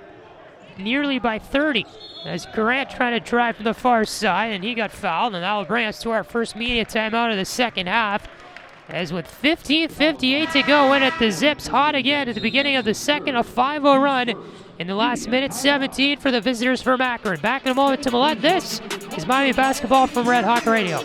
nearly by 30. As Grant trying to drive from the far side, and he got fouled, and that will bring us to our first media timeout of the second half. As with 15:58 to go in it, the Zips hot again at the beginning of the second, a 5-0 run in the last minute, 17 for the visitors from Akron. Back in a moment to Millett. This is Miami Basketball from Red Hawk Radio.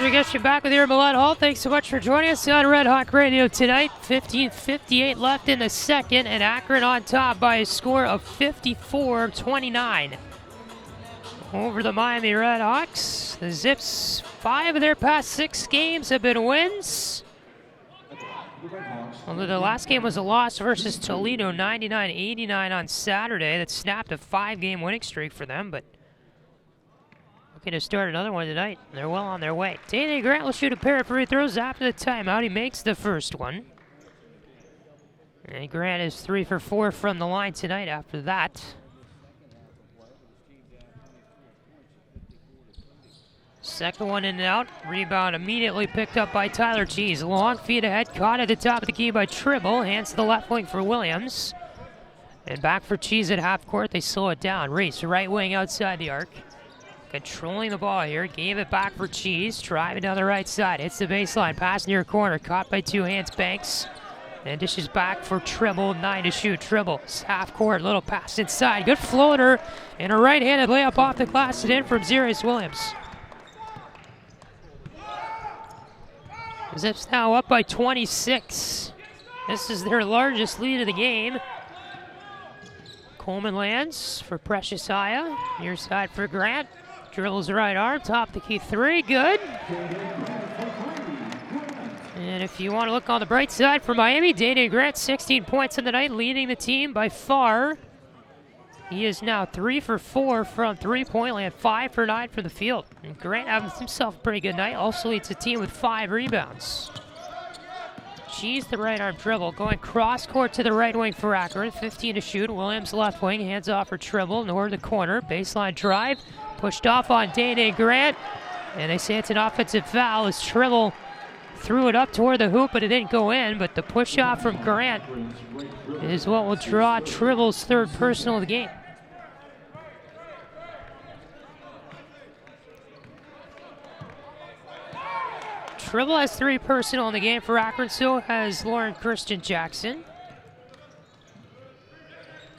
Geshan back with you at Millett Hall. Thanks so much for joining us on Red Hawk Radio tonight. 15:58 left in the second, and Akron on top by a score of 54-29 over the Miami RedHawks. The Zips, 5 of their past 6 games have been wins. Although the last game was a loss versus Toledo, 99-89 on Saturday. That snapped a 5-game winning streak for them, but looking to start another one tonight. They're well on their way. Dane Grant will shoot a pair of free throws after the timeout. He makes the first one. And Grant is 3 for 4 from the line tonight after that. Second one in and out. Rebound immediately picked up by Tyler Cheese. Long feed ahead, caught at the top of the key by Tribble. Hands to the left wing for Williams. And back for Cheese at half court. They slow it down. Reese, right wing outside the arc. Controlling the ball here, gave it back for Cheese, driving down the right side, hits the baseline, pass near corner, caught by 2 hands, Banks, and dishes back for Tribble, 9 to shoot. Tribble, half court, little pass inside, good floater, and a right-handed layup off the glass and in from Zarius Williams. Zips now up by 26. This is their largest lead of the game. Coleman lands for Precious Aya, near side for Grant. Dribbles right arm, top the key 3, good. And if you want to look on the bright side for Miami, Dane Grant, 16 points in the night, leading the team by far. He is now 3 for 4 from three-point land, 5 for 9 from the field. And Grant having himself a pretty good night, also leads the team with 5 rebounds. Cheese the right arm dribble, going cross court to the right wing for Akron, 15 to shoot. Williams left wing, hands off for Tribble, nowhere the corner, baseline drive, pushed off on Dane Grant, and they say it's an offensive foul as Tribble threw it up toward the hoop, but it didn't go in. But the push off from Grant is what will draw Tribble's 3rd personal of the game. Tribble has 3 personal in the game for Akron, so has Lauren Christian Jackson.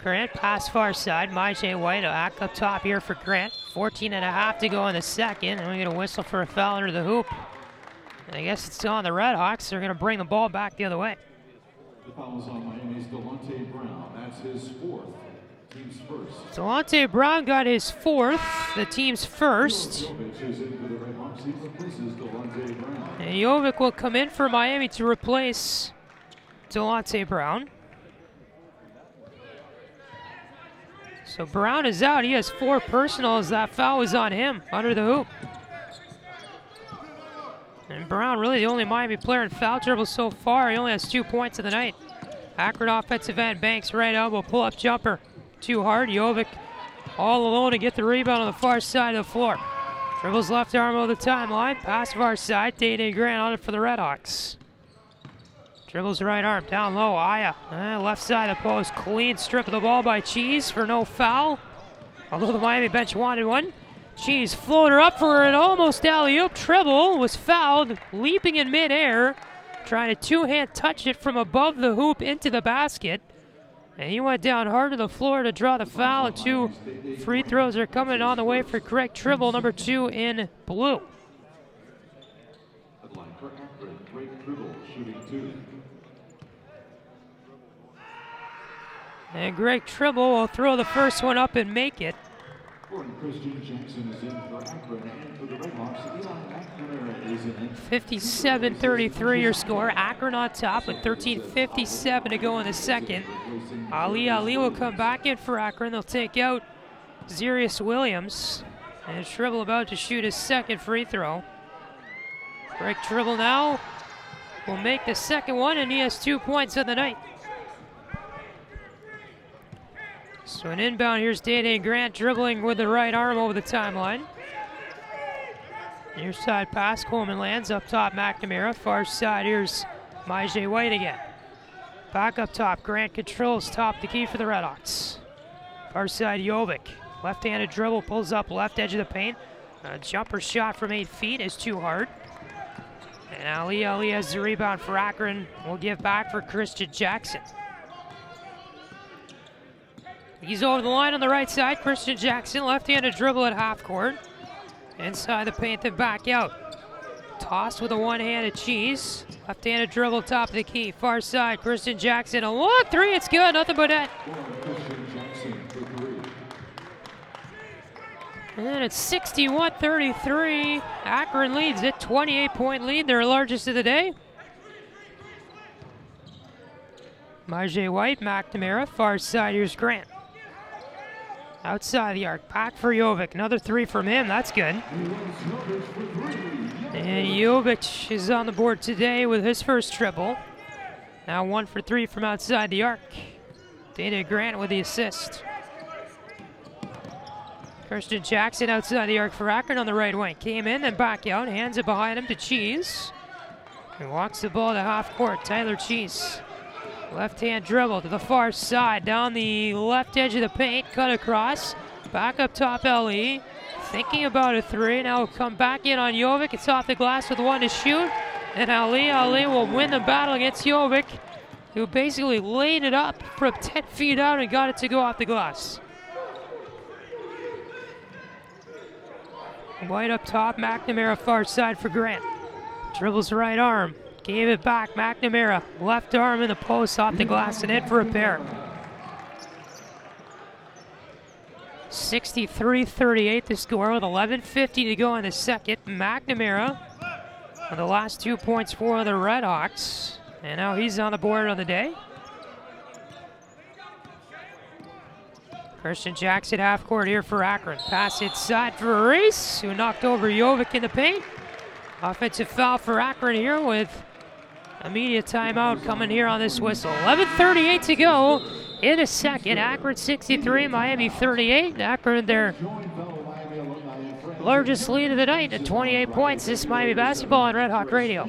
Grant pass far side. Myjay White back up top here for Grant. 14.5 to go in the second, and we get a whistle for a foul under the hoop. And I guess it's still on the RedHawks. They're going to bring the ball back the other way.
The foul is on Miami's Delonte Brown. That's his fourth. Team's first.
Delonte Brown got his fourth, the team's first.
Jovic is in for the RedHawks. He replaces Delonte Brown.
And Jovic will come in for Miami to replace Delonte Brown. So Brown is out. He has 4 personals. That foul was on him under the hoop. And Brown, really the only Miami player in foul trouble so far. He only has 2 points of the night. Akron offensive end, Banks right elbow, pull-up jumper. Too hard. Jovic all alone to get the rebound on the far side of the floor. Dribbles left arm over the timeline. Pass far side. Day Grant on it for the RedHawks. Dribbles right arm down low. Aya left side of the post. Clean strip of the ball by Cheese for no foul. Although the Miami bench wanted one. Cheese floater up for an almost alley-oop. Tribble was fouled. Leaping in midair. Trying to two-hand touch it from above the hoop into the basket. And he went down hard to the floor to draw the foul. And 2 free throws are coming on the way for Greg Tribble, number 2 in blue.
Headline for Akron, Greg Tribble shooting 2.
And Greg Tribble will throw the first one up and make it.
Christian Jackson is in for Akron, and for the RedHawks, Eli McNamara is in.
57-33 your score. Akron on top with 13:57 to go in the second. Ali will come back in for Akron. They'll take out Zarius Williams. And Tribble about to shoot his second free throw. Greg Tribble now will make the second one, and he has 2 points of the night. So an inbound, here's Day Grant dribbling with the right arm over the timeline. Near side pass, Coleman lands up top, McNamara. Far side, here's Myjay White again. Back up top, Grant controls top the key for the RedHawks. Far side, Jovic. Left-handed dribble, pulls up left edge of the paint. A jumper shot from 8 feet is too hard. And Ali has the rebound for Akron. We'll give back for Christian Jackson. He's over the line on the right side. Christian Jackson, left-handed dribble at half court. Inside the paint, then back out. Tossed with a one-handed Cheese. Left-handed dribble, top of the key. Far side, Christian Jackson. A long 3, it's good, nothing but net. And it's 61-33. Akron leads it, 28-point lead, their largest of the day. Myjay White, McNamara, far side, here's Grant. Outside the arc, back for Jovic. Another 3 from him, that's good. And Jovic is on the board today with his first triple. Now 1 for 3 from outside the arc. Day Grant with the assist. Christian Jackson outside the arc for Akron on the right wing. Came in, then back out, hands it behind him to Cheese. He walks the ball to half court, Tyler Cheese. Left-hand dribble to the far side, down the left edge of the paint, cut across, back up top LE, thinking about a 3, now come back in on Jovic, it's off the glass with 1 to shoot, and Ali will win the battle against Jovic, who basically laid it up from 10 feet out and got it to go off the glass. White up top, McNamara far side for Grant, dribbles right arm. Gave it back, McNamara, left arm in the post, off the glass, and in for a pair. 63-38 the score with 11:50 to go in the second. McNamara on the last 2 points for the RedHawks. And now he's on the board on the day. Christian Jackson half court here for Akron. Pass inside for Reese, who knocked over Jovic in the paint. Offensive foul for Akron here with immediate timeout coming here on this whistle. 11:38 to go in a second. Akron 63, Miami 38. Akron their largest lead of the night at 28 points. This is Miami basketball on Red Hawk Radio.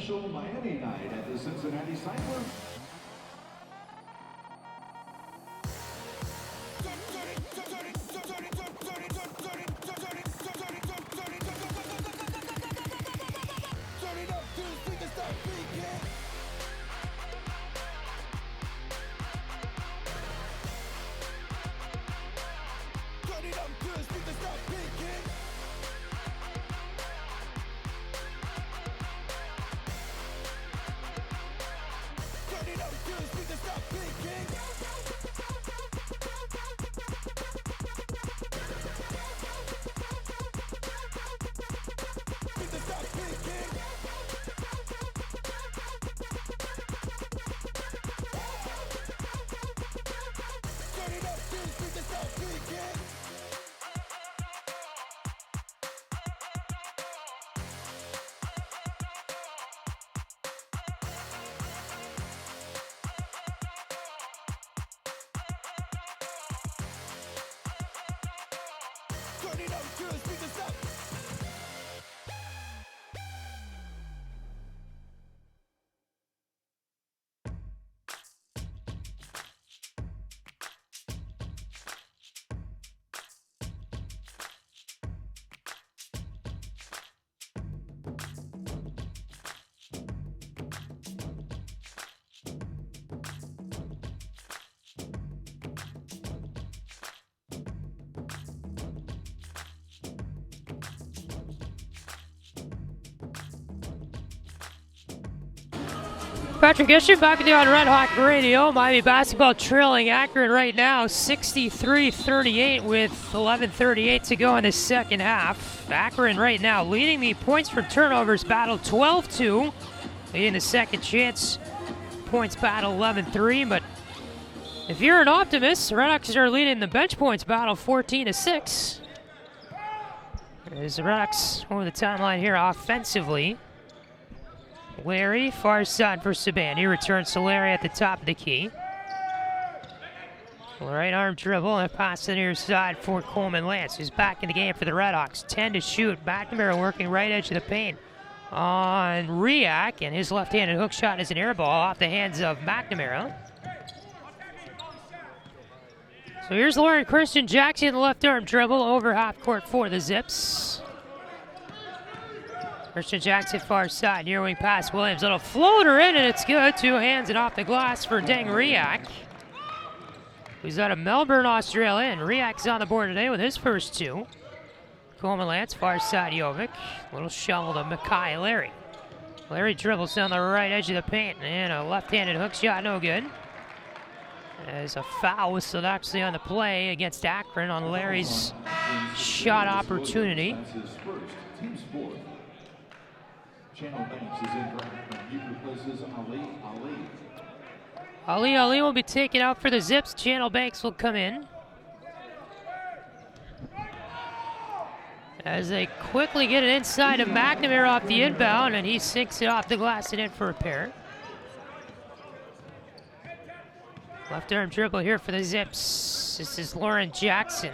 Patrick Geshan back with you on RedHawks Radio. Miami basketball trailing Akron right now 63-38 with 11:38 to go in the second half. Akron right now leading the points from turnovers battle 12-2. Leading the second chance points battle 11-3. But if you're an optimist, the RedHawks are leading the bench points battle 14-6. As the RedHawks over the timeline here offensively. Larry, far side for Saban. He returns to Larry at the top of the key. Right arm dribble and a pass to the near side for Coleman Lance, who's back in the game for the RedHawks. 10 to shoot. McNamara working right edge of the paint on Riak, and his left-handed hook shot is an air ball off the hands of McNamara. So here's Lauren Christian Jackson, left arm dribble over half court for the Zips. Christian Jackson far side, near wing pass Williams. Little floater in and it's good. Two hands and off the glass for Deng Riak, who's out of Melbourne, Australia. And Riak's on the board today with his first two. Coleman Lance, far side Jovic. Little shovel to Makai Larry. Larry dribbles down the right edge of the paint and a left-handed hook shot, no good. There's a foul whistle actually on the play against Akron on Larry's shot opportunity.
Channel Banks is in for Akron. He replaces
Ali will be taken out for the Zips. Channel Banks will come in. As they quickly get it inside of McNamara off the inbound, and he sinks it off the glass and in for a pair. Left arm dribble here for the Zips. This is Lauren Jackson.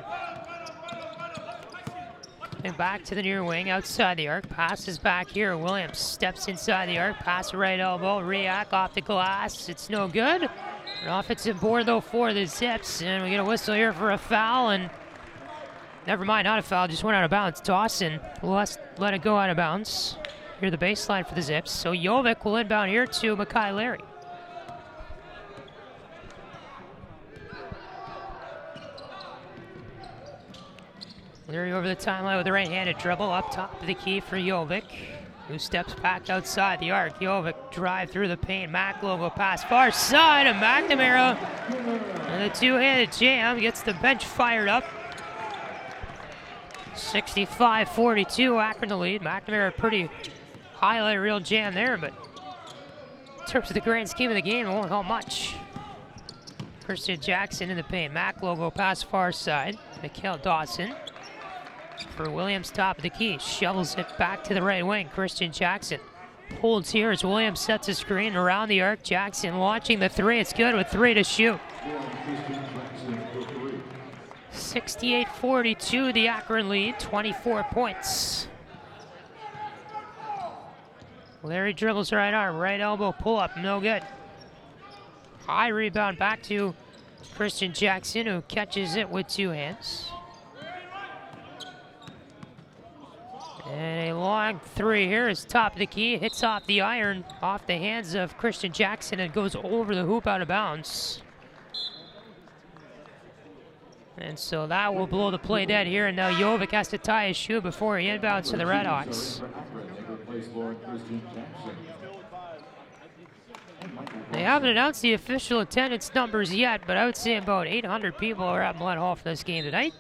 And back to the near wing, outside the arc. Passes back here. Williams steps inside the arc. Pass right elbow. Riak off the glass. It's no good. An offensive board, though, for the Zips. And we get a whistle here for a foul. And never mind, not a foul. Just went out of bounds. Dawson let it go out of bounds. Here the baseline for the Zips. So Jovic will inbound here to Makai Larry. Larry over the timeline with a right-handed dribble up top of the key for Jovic, who steps back outside the arc. Jovic drive through the paint. Mac logo pass far side of McNamara. And the two-handed jam gets the bench fired up. 65-42, Akron the lead. McNamara pretty highlight reel jam there, but in terms of the grand scheme of the game, it won't help much. Christian Jackson in the paint. Mac logo pass far side. Mikhail Dawson. For Williams, top of the key, shovels it back to the right wing. Christian Jackson holds here as Williams sets a screen around the arc. Jackson launching the three. It's good with 3 to shoot. 68-42, the Akron lead, 24 points. Larry dribbles right arm, right elbow pull up, no good. High rebound back to Christian Jackson, who catches it with 2 hands. And a long three here is top of the key. Hits off the iron, off the hands of Christian Jackson, and goes over the hoop out of bounds. And so that will blow the play dead here, and now Jovic has to tie his shoe before he inbounds to the RedHawks. They haven't announced the official attendance numbers yet, but I would say about 800 people are at Millett Hall for this game tonight.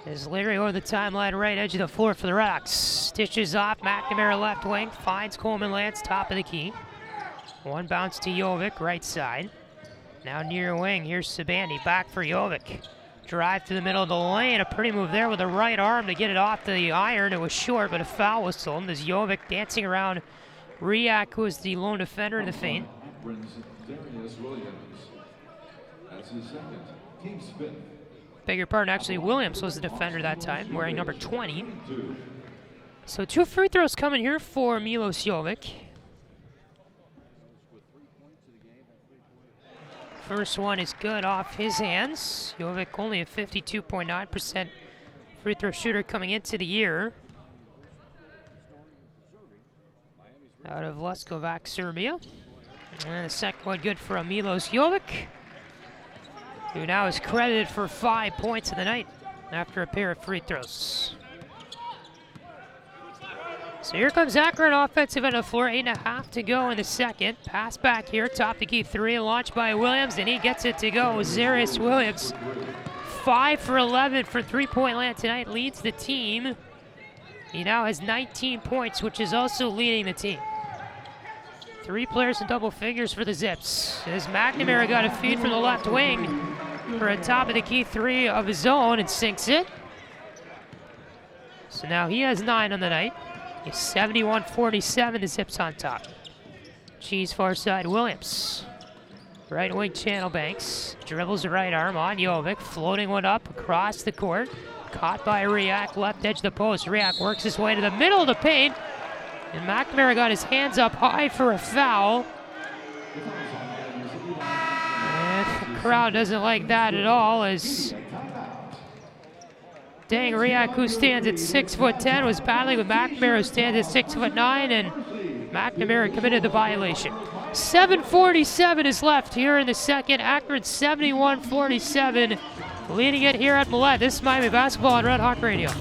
As Larry over the timeline, right edge of the floor for the RedHawks. Stitches off, McNamara left wing, finds Coleman Lance, top of the key. One bounce to Jovic, right side. Now near wing, here's Sabandi, back for Jovic. Drive to the middle of the lane, a pretty move there with the right arm to get it off the iron. It was short, but a foul was stolen. There's Jovic dancing around RedHawks, who is the lone defender in the feint. Beg your pardon, actually Williams was the defender that time, wearing number 20. So 2 free throws coming here for Milos Jovic. First one is good off his hands. Jovic only a 52.9% free throw shooter coming into the year. Out of Leskovac, Serbia. And the second one good for Milos Jovic, who now is credited for 5 points of the night after a pair of free throws. So here comes Akron offensive on the floor, 8.5 to go in the second. Pass back here, top the key three, launched by Williams, and he gets it to go. Zarius Williams, 5 for 11 for three-point land tonight, leads the team. He now has 19 points, which is also leading the team. 3 players in double figures for the Zips. As McNamara got a feed from the left wing for a top of the key three of his own and sinks it. So now he has 9 on the night. He's 71-47, the Zips on top. Cheese far side, Williams. Right wing channel Banks. Dribbles the right arm on Jovic, floating one up across the court. Caught by RedHawks, left edge of the post. RedHawks works his way to the middle of the paint. And McNamara got his hands up high for a foul. And the crowd doesn't like that at all, as Dang RedHawks, who stands at 6'10", was battling with McNamara, who stands at 6'9", and McNamara committed the violation. 7:47 is left here in the second. Akron 71-47, leading it here at Millett. This is Miami basketball on Red Hawk Radio.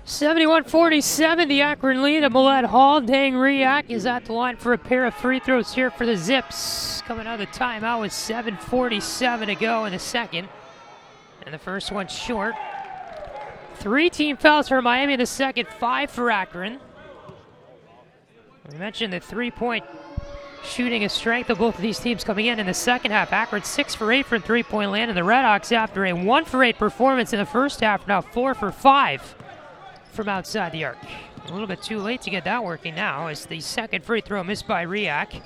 (71-47), the Akron lead at Millett Hall. Dang RedHawks is at the line for a pair of free throws here for the Zips. Coming out of the timeout with 7:47 to go in the second. And the first one short. 3 team fouls for Miami in the second, 5 for Akron. We mentioned the three-point shooting a strength of both of these teams coming in the second half. Akron 6 for 8 from three-point land, and the RedHawks, after a 1 for 8 performance in the first half, now 4 for 5 from outside the arc. A little bit too late to get that working now, as the second free throw missed by Riak.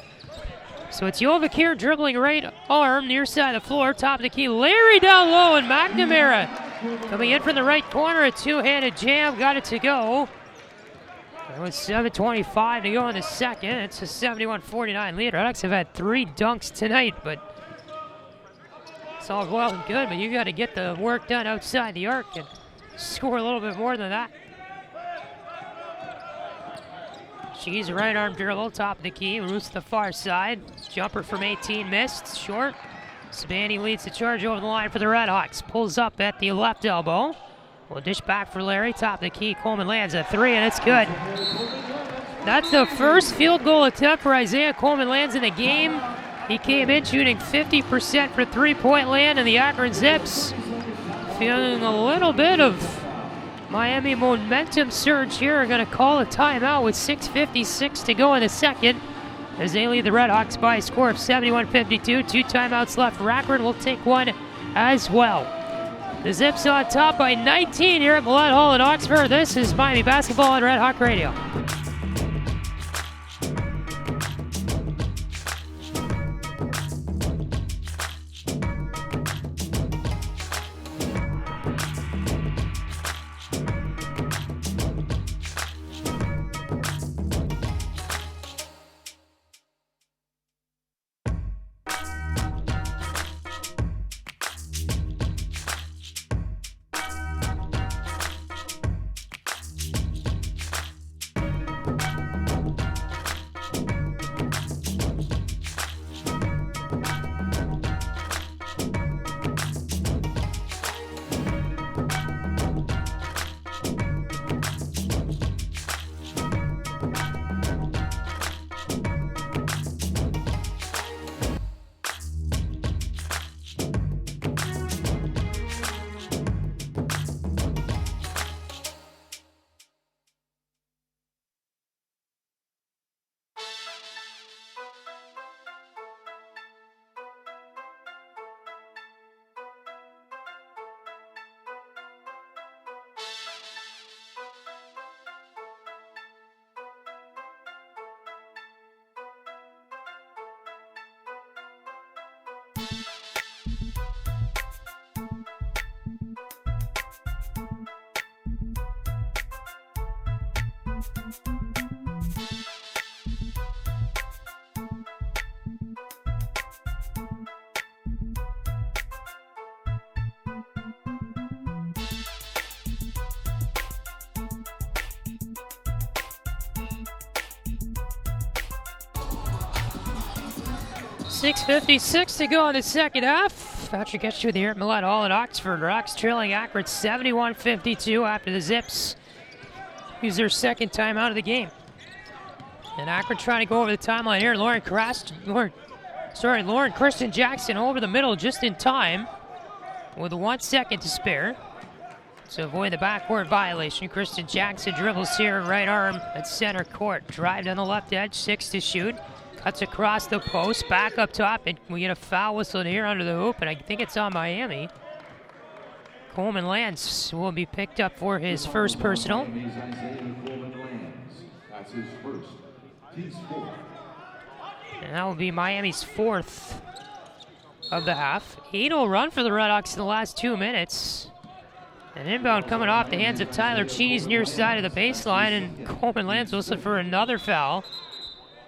So it's Jovic here dribbling right arm near side of the floor, top of the key. Larry down low, and McNamara coming in from the right corner, a two-handed jam, got it to go. It was 7:25 to go in the second. It's a 71-49 lead. RedHawks have had 3 dunks tonight, but it's all well and good, but you got to get the work done outside the arc and score a little bit more than that. She's right arm dribble, top of the key, roots to the far side. Jumper from 18 missed, short. Sabani leads the charge over the line for the RedHawks. Pulls up at the left elbow. We'll dish back for Larry, top of the key. Coleman lands a 3, and it's good. That's the first field goal attempt for Isaiah Coleman lands in the game. He came in shooting 50% for three-point land, and the Akron Zips feeling a little bit of Miami momentum surge here. Are going to call a timeout with 6:56 to go in the second, as they lead the RedHawks by a score of 71-52. 2 timeouts left. Akron will take one as well. The Zips on top by 19 here at Millett Hall in Oxford. This is Miami Basketball on Red Hawk Radio. .56 to go in the second half. Patrick gets you here at Millett Hall in Oxford. RedHawks trailing Akron 71-52 after the Zips use their second timeout of the game. And Akron trying to go over the timeline here. Lauren Kristen Jackson over the middle just in time with 1 second to spare. To avoid the backcourt violation, Kristen Jackson dribbles here, right arm at center court. Drive down the left edge, 6 to shoot. Cuts across the post, back up top, and we get a foul whistle here under the hoop, and I think it's on Miami. Coleman Lance will be picked up for his first personal.
That's his first. He's 4th.
And that will be Miami's 4th of the half. 8-0 run for the RedHawks in the last 2 minutes. An inbound coming off the hands of Tyler Cheese near side of the baseline, and Coleman Lance whistled for another foul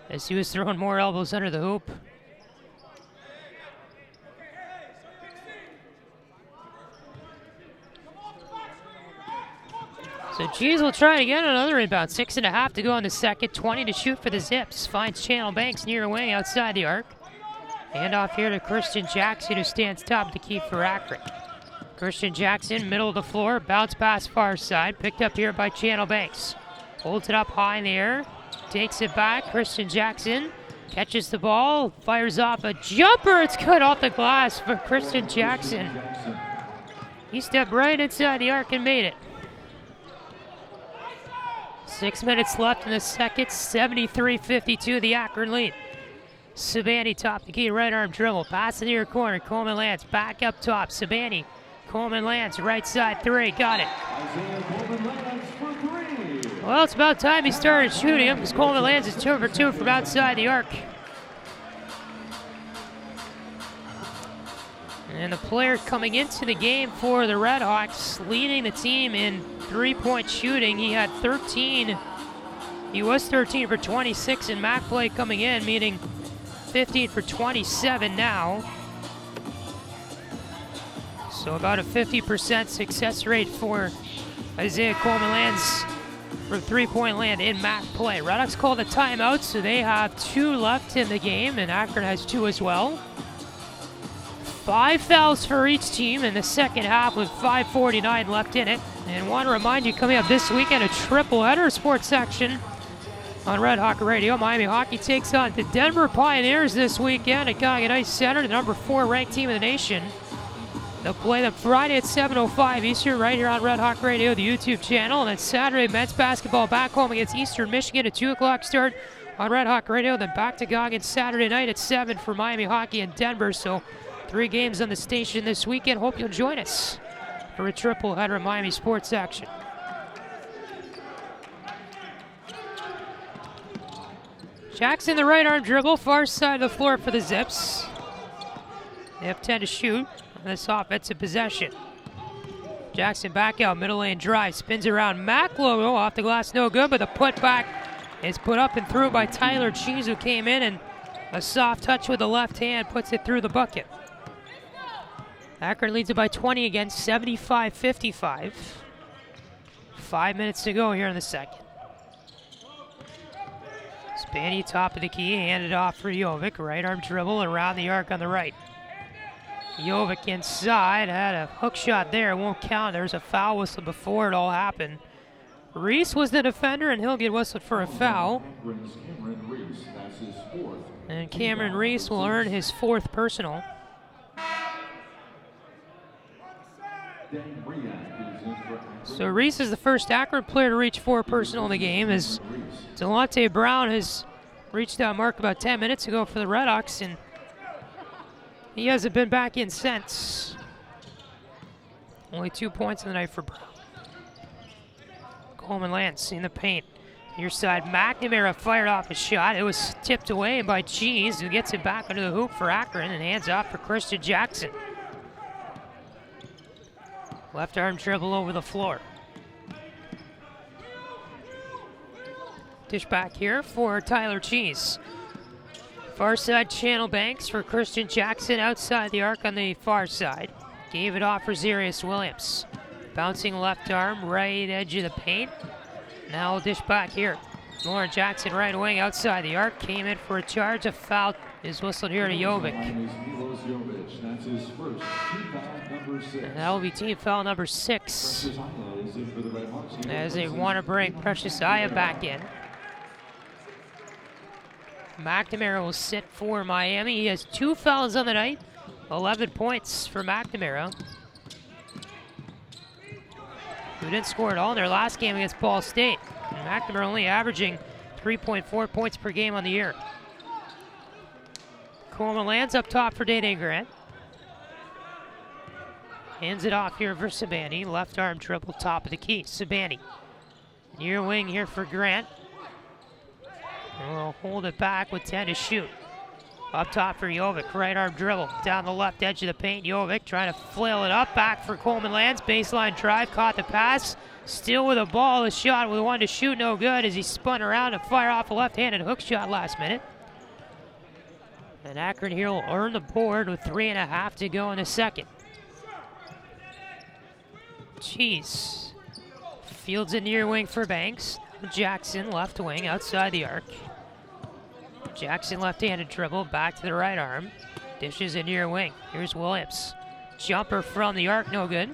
as he was throwing more elbows under the hoop. So Cheese will try again, another inbound. 6.5 to go in the second, 20 to shoot for the Zips. Finds Channel Banks near wing outside the arc. Hand off here to Kristen Jackson, who stands top of the key for Akron. Kristen Jackson, middle of the floor, bounce pass far side, picked up here by Channel Banks. Holds it up high in the air, takes it back. Kristen Jackson catches the ball, fires off a jumper. It's good off the glass for Kristen Jackson. He stepped right inside the arc and made it. 6 minutes left in the second, 73-52, the Akron lead. Sabani top the key, right arm dribble, pass in the near corner, Coleman lands, back up top, Sabani. Coleman lands, right side three, got it. Well, it's about time he started shooting him because Coleman lands is 2 for 2 from outside the arc. And the player coming into the game for the RedHawks, leading the team in three-point shooting. He had 13. He was 13 for 26 in MAC play coming in, meaning 15 for 27 now. So about a 50% success rate for Isaiah Coleman lands for three-point land in MAC play. RedHawks called a timeout, so they have 2 left in the game, and Akron has 2 as well. 5 fouls for each team in the second half with 5:49 left in it. And want to remind you, coming up this weekend, a triple header sports section on Red Hawk Radio. Miami Hockey takes on the Denver Pioneers this weekend at Gagnon Ice Center, the number 4 ranked team in the nation. They'll play them Friday at 7:05 Eastern right here on Red Hawk Radio, the YouTube channel. And then Saturday, men's basketball back home against Eastern Michigan at 2 o'clock start on Red Hawk Radio. Then back to Goggins Saturday night at 7 for Miami Hockey in Denver. So 3 games on the station this weekend. Hope you'll join us for a triple header of Miami sports action. Jackson, the right arm dribble, far side of the floor for the Zips. They have 10 to shoot on this offensive possession. Jackson back out, middle lane drive, spins around. Mac logo off the glass, no good, but the putback is put up and through by Tyler Cheese, who came in, and a soft touch with the left hand puts it through the bucket. Akron leads it by 20 again, 75-55. 5 minutes to go here in the second. Spanny top of the key, handed off for Jovic. Right arm dribble around the arc on the right. Jovic inside, had a hook shot there, it won't count. There's a foul whistle before it all happened. Reese was the defender, and he'll get whistled for a foul. And Cameron Reese will earn his 4th personal. So Reese is the first Akron player to reach 4 personal in the game, as Delonte Brown has reached that mark about 10 minutes ago for the RedHawks, and he hasn't been back in since. Only 2 points in the night for Brown. Coleman lands in the paint. Near side, McNamara fired off a shot. It was tipped away by Cheese, who gets it back under the hoop for Akron and hands off for Christian Jackson. Left arm dribble over the floor. Dish back here for Tyler Cheese. Far side channel banks for Christian Jackson outside the arc on the far side. Gave it off for Zarius Williams. Bouncing left arm, right edge of the paint. Now dish back here. Lauren Jackson right wing outside the arc. Came in for a charge. A foul is whistled here to Jovic. And that will be team foul number 6. As they want to bring Precious Aya back in. McNamara will sit for Miami. He has 2 fouls on the night. 11 points for McNamara, who didn't score at all in their last game against Ball State. And McNamara only averaging 3.4 points per game on the year. Coleman lands up top for Dayton Grant. Hands it off here for Sabani. Left arm dribble, top of the key. Sabani. Near wing here for Grant. And we'll hold it back with 10 to shoot. Up top for Jovic. Right arm dribble. Down the left edge of the paint. Jovic trying to flail it up. Back for Coleman lands. Baseline drive. Caught the pass. Still with a ball. The shot with 1 to shoot. No good as he spun around and fire off a left-handed hook shot last minute. And Akron here will earn the board with 3.5 to go in the second. Cheese fields a near wing for Banks. Jackson left wing outside the arc. Jackson left-handed dribble back to the right arm. Dishes a near wing. Here's Williams. Jumper from the arc, no good.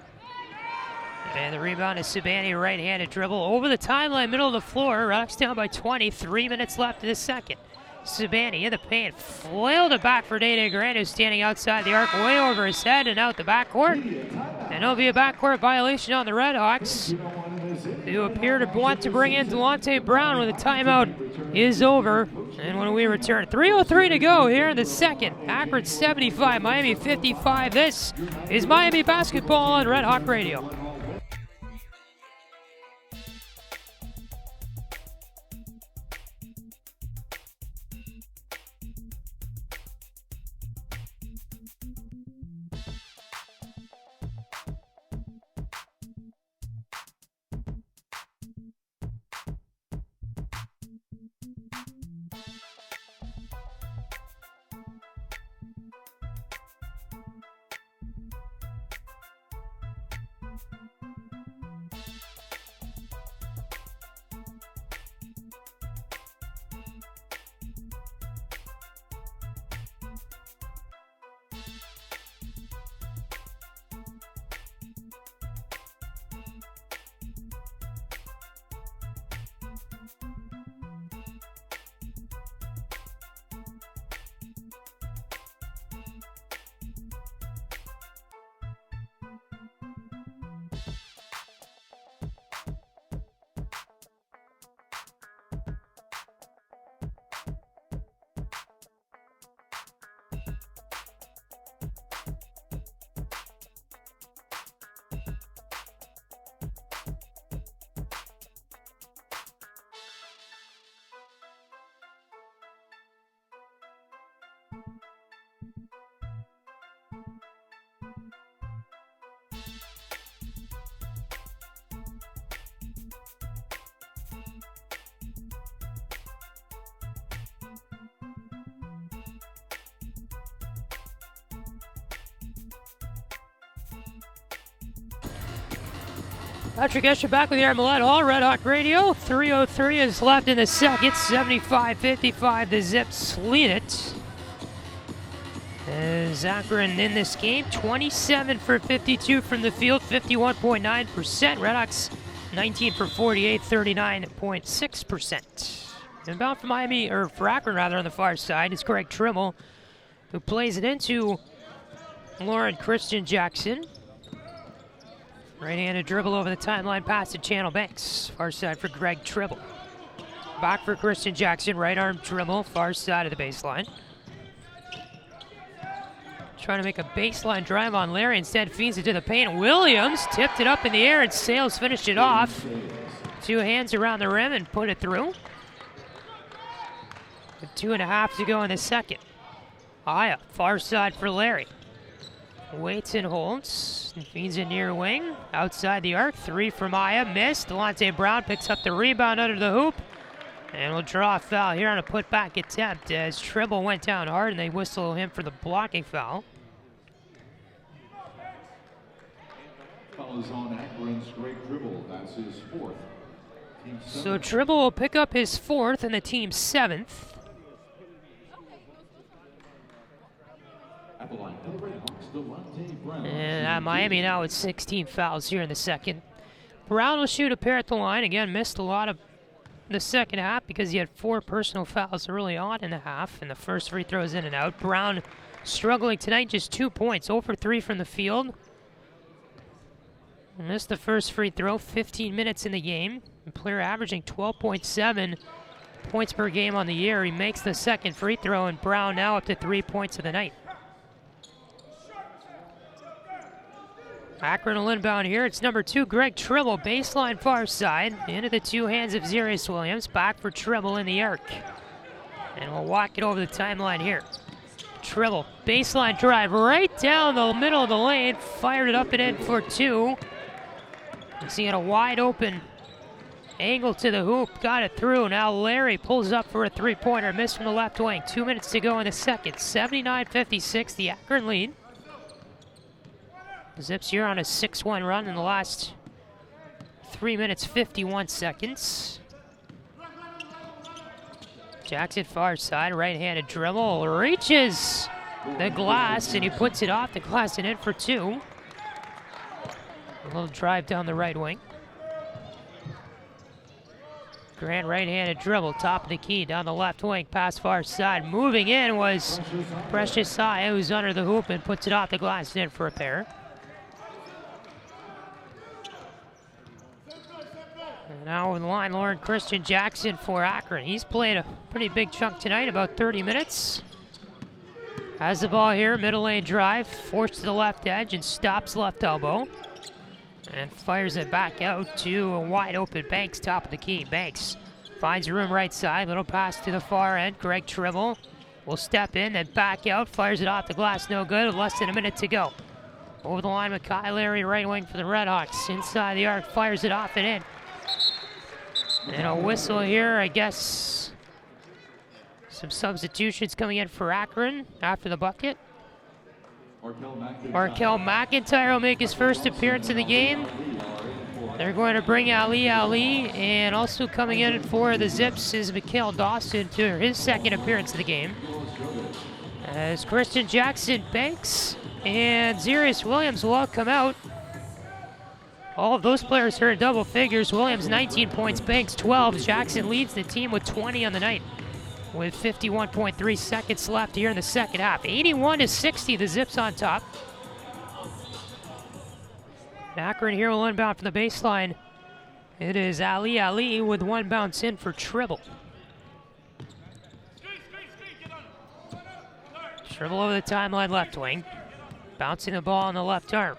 And the rebound is Sabani, right-handed dribble over the timeline, middle of the floor. RedHawks down by 20. 3 minutes left in the second. Sabani in the paint, flailed it back for Dayton Grant, who's standing outside the arc, way over his head and out the backcourt. And it'll be a backcourt violation on the RedHawks. who appear to want to bring in Delonte Brown when the timeout is over. And when we return, 3:03 to go here in the second. Akron 75, Miami 55. This is Miami basketball on Red Hawk Radio. Patrick Geshan back with you at Millett Hall, Red Hawk Radio. 3:03 is left in the second. 75-55, the Zips lead it. As Akron in this game, 27 for 52 from the field, 51.9%. RedHawks 19 for 48, 39.6%. Inbound for Miami, or for Akron rather, on the far side is Greg Trimble, who plays it into Lauren Christian Jackson. Right-handed dribble over the timeline, pass to Channel Banks. Far side for Greg Trimble. Back for Christian Jackson, right arm dribble, far side of the baseline. Trying to make a baseline drive on Larry, instead feeds it to the paint. Williams tipped it up in the air and Sales finished it off. Two hands around the rim and put it through. With 2.5 to go in the second. Aya, far side for Larry. Waits and holds, and feeds it near wing, outside the arc, 3 from Aya, missed. Delonte Brown picks up the rebound under the hoop, and will draw a foul here on a putback attempt as Trimble went down hard and they whistle him for the blocking foul.
Foul is on Akron's Greg Trimble, that's his 4th.
So Trimble will pick up his 4th and the team's 7th. And at Miami now with 16 fouls here in the second. Brown will shoot a pair at the line. Again, missed a lot of the second half because he had 4 personal fouls early on in the half, and the first free throws in and out. Brown struggling tonight, just 2 points, 0 for 3 from the field. Missed the first free throw, 15 minutes in the game. The player averaging 12.7 points per game on the year. He makes the second free throw, and Brown now up to 3 points of the night. Akron will inbound here. It's number 2, Greg Trimble, baseline far side. Into the 2 hands of Zarius Williams. Back for Trimble in the arc. And we'll walk it over the timeline here. Trimble, baseline drive right down the middle of the lane. Fired it up and in for 2. Seeing a wide open angle to the hoop. Got it through. Now Larry pulls up for a 3-pointer. Missed from the left wing. 2 minutes to go in the second. 79-56, the Akron lead. Zips here on a 6-1 run in the last 3 minutes, 51 seconds. Jackson far side, right-handed dribble, reaches the glass, and he puts it off the glass and in for 2. A little drive down the right wing. Grant right-handed dribble, top of the key, down the left wing, pass far side. Moving in was Precious Aya, who's under the hoop and puts it off the glass and in for a pair. Over the line, Lauren Christian Jackson for Akron. He's played a pretty big chunk tonight, about 30 minutes. Has the ball here, middle lane drive, forced to the left edge and stops left elbow. And fires it back out to a wide open Banks, top of the key. Banks finds room right side, little pass to the far end. Greg Tribble will step in and back out, fires it off the glass, no good, with less than a minute to go. Over the line with Kyle Larry, right wing for the RedHawks. Inside the arc, fires it off and in. And a whistle here, I guess. Some substitutions coming in for Akron after the bucket. Markel McIntyre will make his first appearance in the game. They're going to bring Ali, and also coming in for the Zips is Mikhail Dawson to his second appearance of the game. As Christian Jackson, Banks, and Zarius Williams will all come out. All of those players are in double figures. Williams 19 points, Banks 12. Jackson leads the team with 20 on the night, with 51.3 seconds left here in the second half. 81-60, the Zips on top. Akron here will inbound from the baseline. It is Ali with one bounce in for Tribble. Tribble over the timeline left wing. Bouncing the ball on the left arm.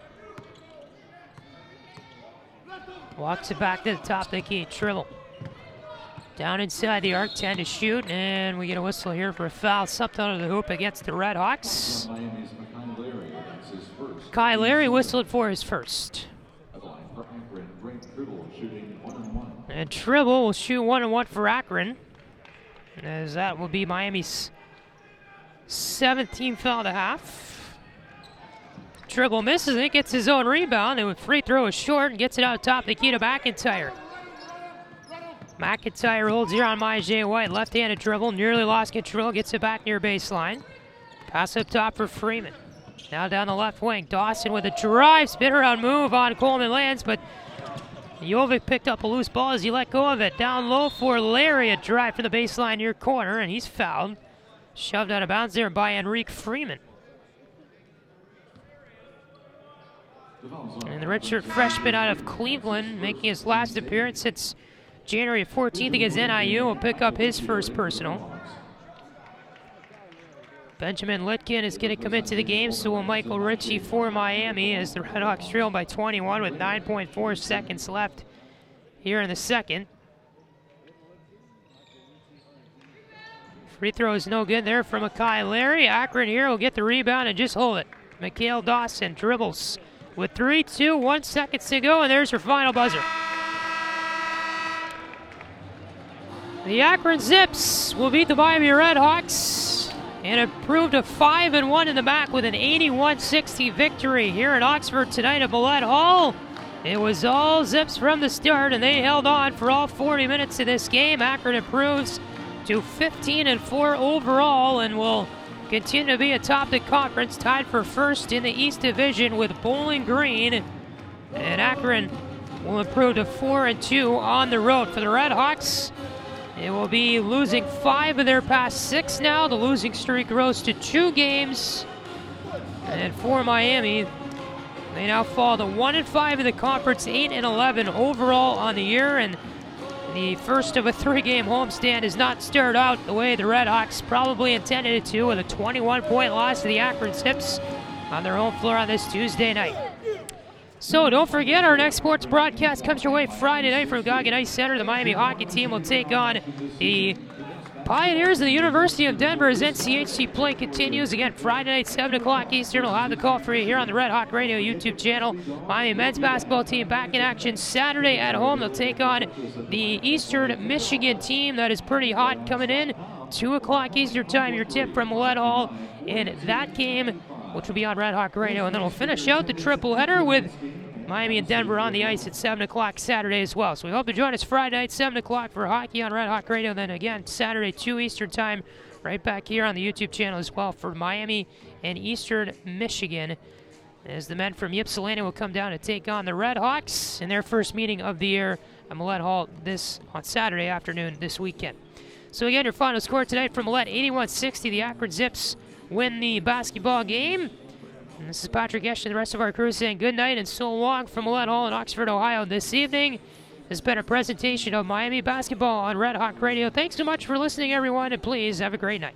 Walks it back to the top of the key, Tribble. Down inside the arc, 10 to shoot, and we get a whistle here for a foul. Something under the hoop against the RedHawks. Kyle Larry whistled for his first. And Tribble will shoot 1-1 for Akron, as that will be Miami's 17th foul of the half. Tribble misses it, gets his own rebound, and with free throw is short and gets it out top of the key to McIntyre. McIntyre holds here on Myjay White. Left-handed dribble, nearly lost control, gets it back near baseline. Pass up top for Freeman. Now down the left wing. Dawson with a drive, spin around move on Coleman lands, but Jovic picked up a loose ball as he let go of it. Down low for Larry, a drive from the baseline near corner, and he's fouled. Shoved out of bounds there by Enrique Freeman. And the redshirt freshman out of Cleveland, making his last appearance since January 14th against NIU, will pick up his first personal. Benjamin Litkin is going to commit to the game, so will Michael Ritchie for Miami as the RedHawks trail by 21 with 9.4 seconds left here in the second. Free throw is no good there from Akai Larry. Akron here will get the rebound and just hold it. Mikhail Dawson dribbles with 3-2, 1 second to go, and there's your final buzzer. The Akron Zips will beat the Miami RedHawks and improved to 5-1 in the MAC with an 81-60 victory here in Oxford tonight at Millett Hall. It was all Zips from the start, and they held on for all 40 minutes of this game. Akron improves to 15-4 overall and will continue to be atop the conference, tied for first in the East Division with Bowling Green. And Akron will improve to 4-2 on the road. For the RedHawks, it will be losing 5 of their past 6 now. The losing streak grows to 2 games. And for Miami, they now fall to 1-5 in the conference, 8-11 overall on the year. And the first of a 3-game homestand has not started out the way the RedHawks probably intended it to, with a 21-point loss to the Akron Zips on their home floor on this Tuesday night. So don't forget, our next sports broadcast comes your way Friday night from Goggin Ice Center. The Miami hockey team will take on the Pioneers of the University of Denver as NCHC play continues. Again, Friday night, 7 o'clock Eastern. We'll have the call for you here on the Red Hawk Radio YouTube channel. Miami men's basketball team back in action Saturday at home. They'll take on the Eastern Michigan team that is pretty hot coming in. 2 o'clock Eastern time, your tip from Millett Hall in that game, which will be on Red Hawk Radio. And then we'll finish out the triple header with Miami and Denver on the ice at 7 o'clock Saturday as well. So we hope to join us Friday night, 7 o'clock for hockey on Red Hawk Radio. Then again, Saturday, 2 Eastern time, right back here on the YouTube channel as well for Miami and Eastern Michigan, as the men from Ypsilanti will come down to take on the RedHawks in their first meeting of the year at Millett Hall on Saturday afternoon this weekend. So again, your final score tonight from Millett, 81-60. The Akron Zips win the basketball game. And this is Patrick Geshan and the rest of our crew saying good night and so long from Millett Hall in Oxford, Ohio this evening. has been a presentation of Miami basketball on Red Hawk Radio. Thanks so much for listening, everyone, and please have a great night.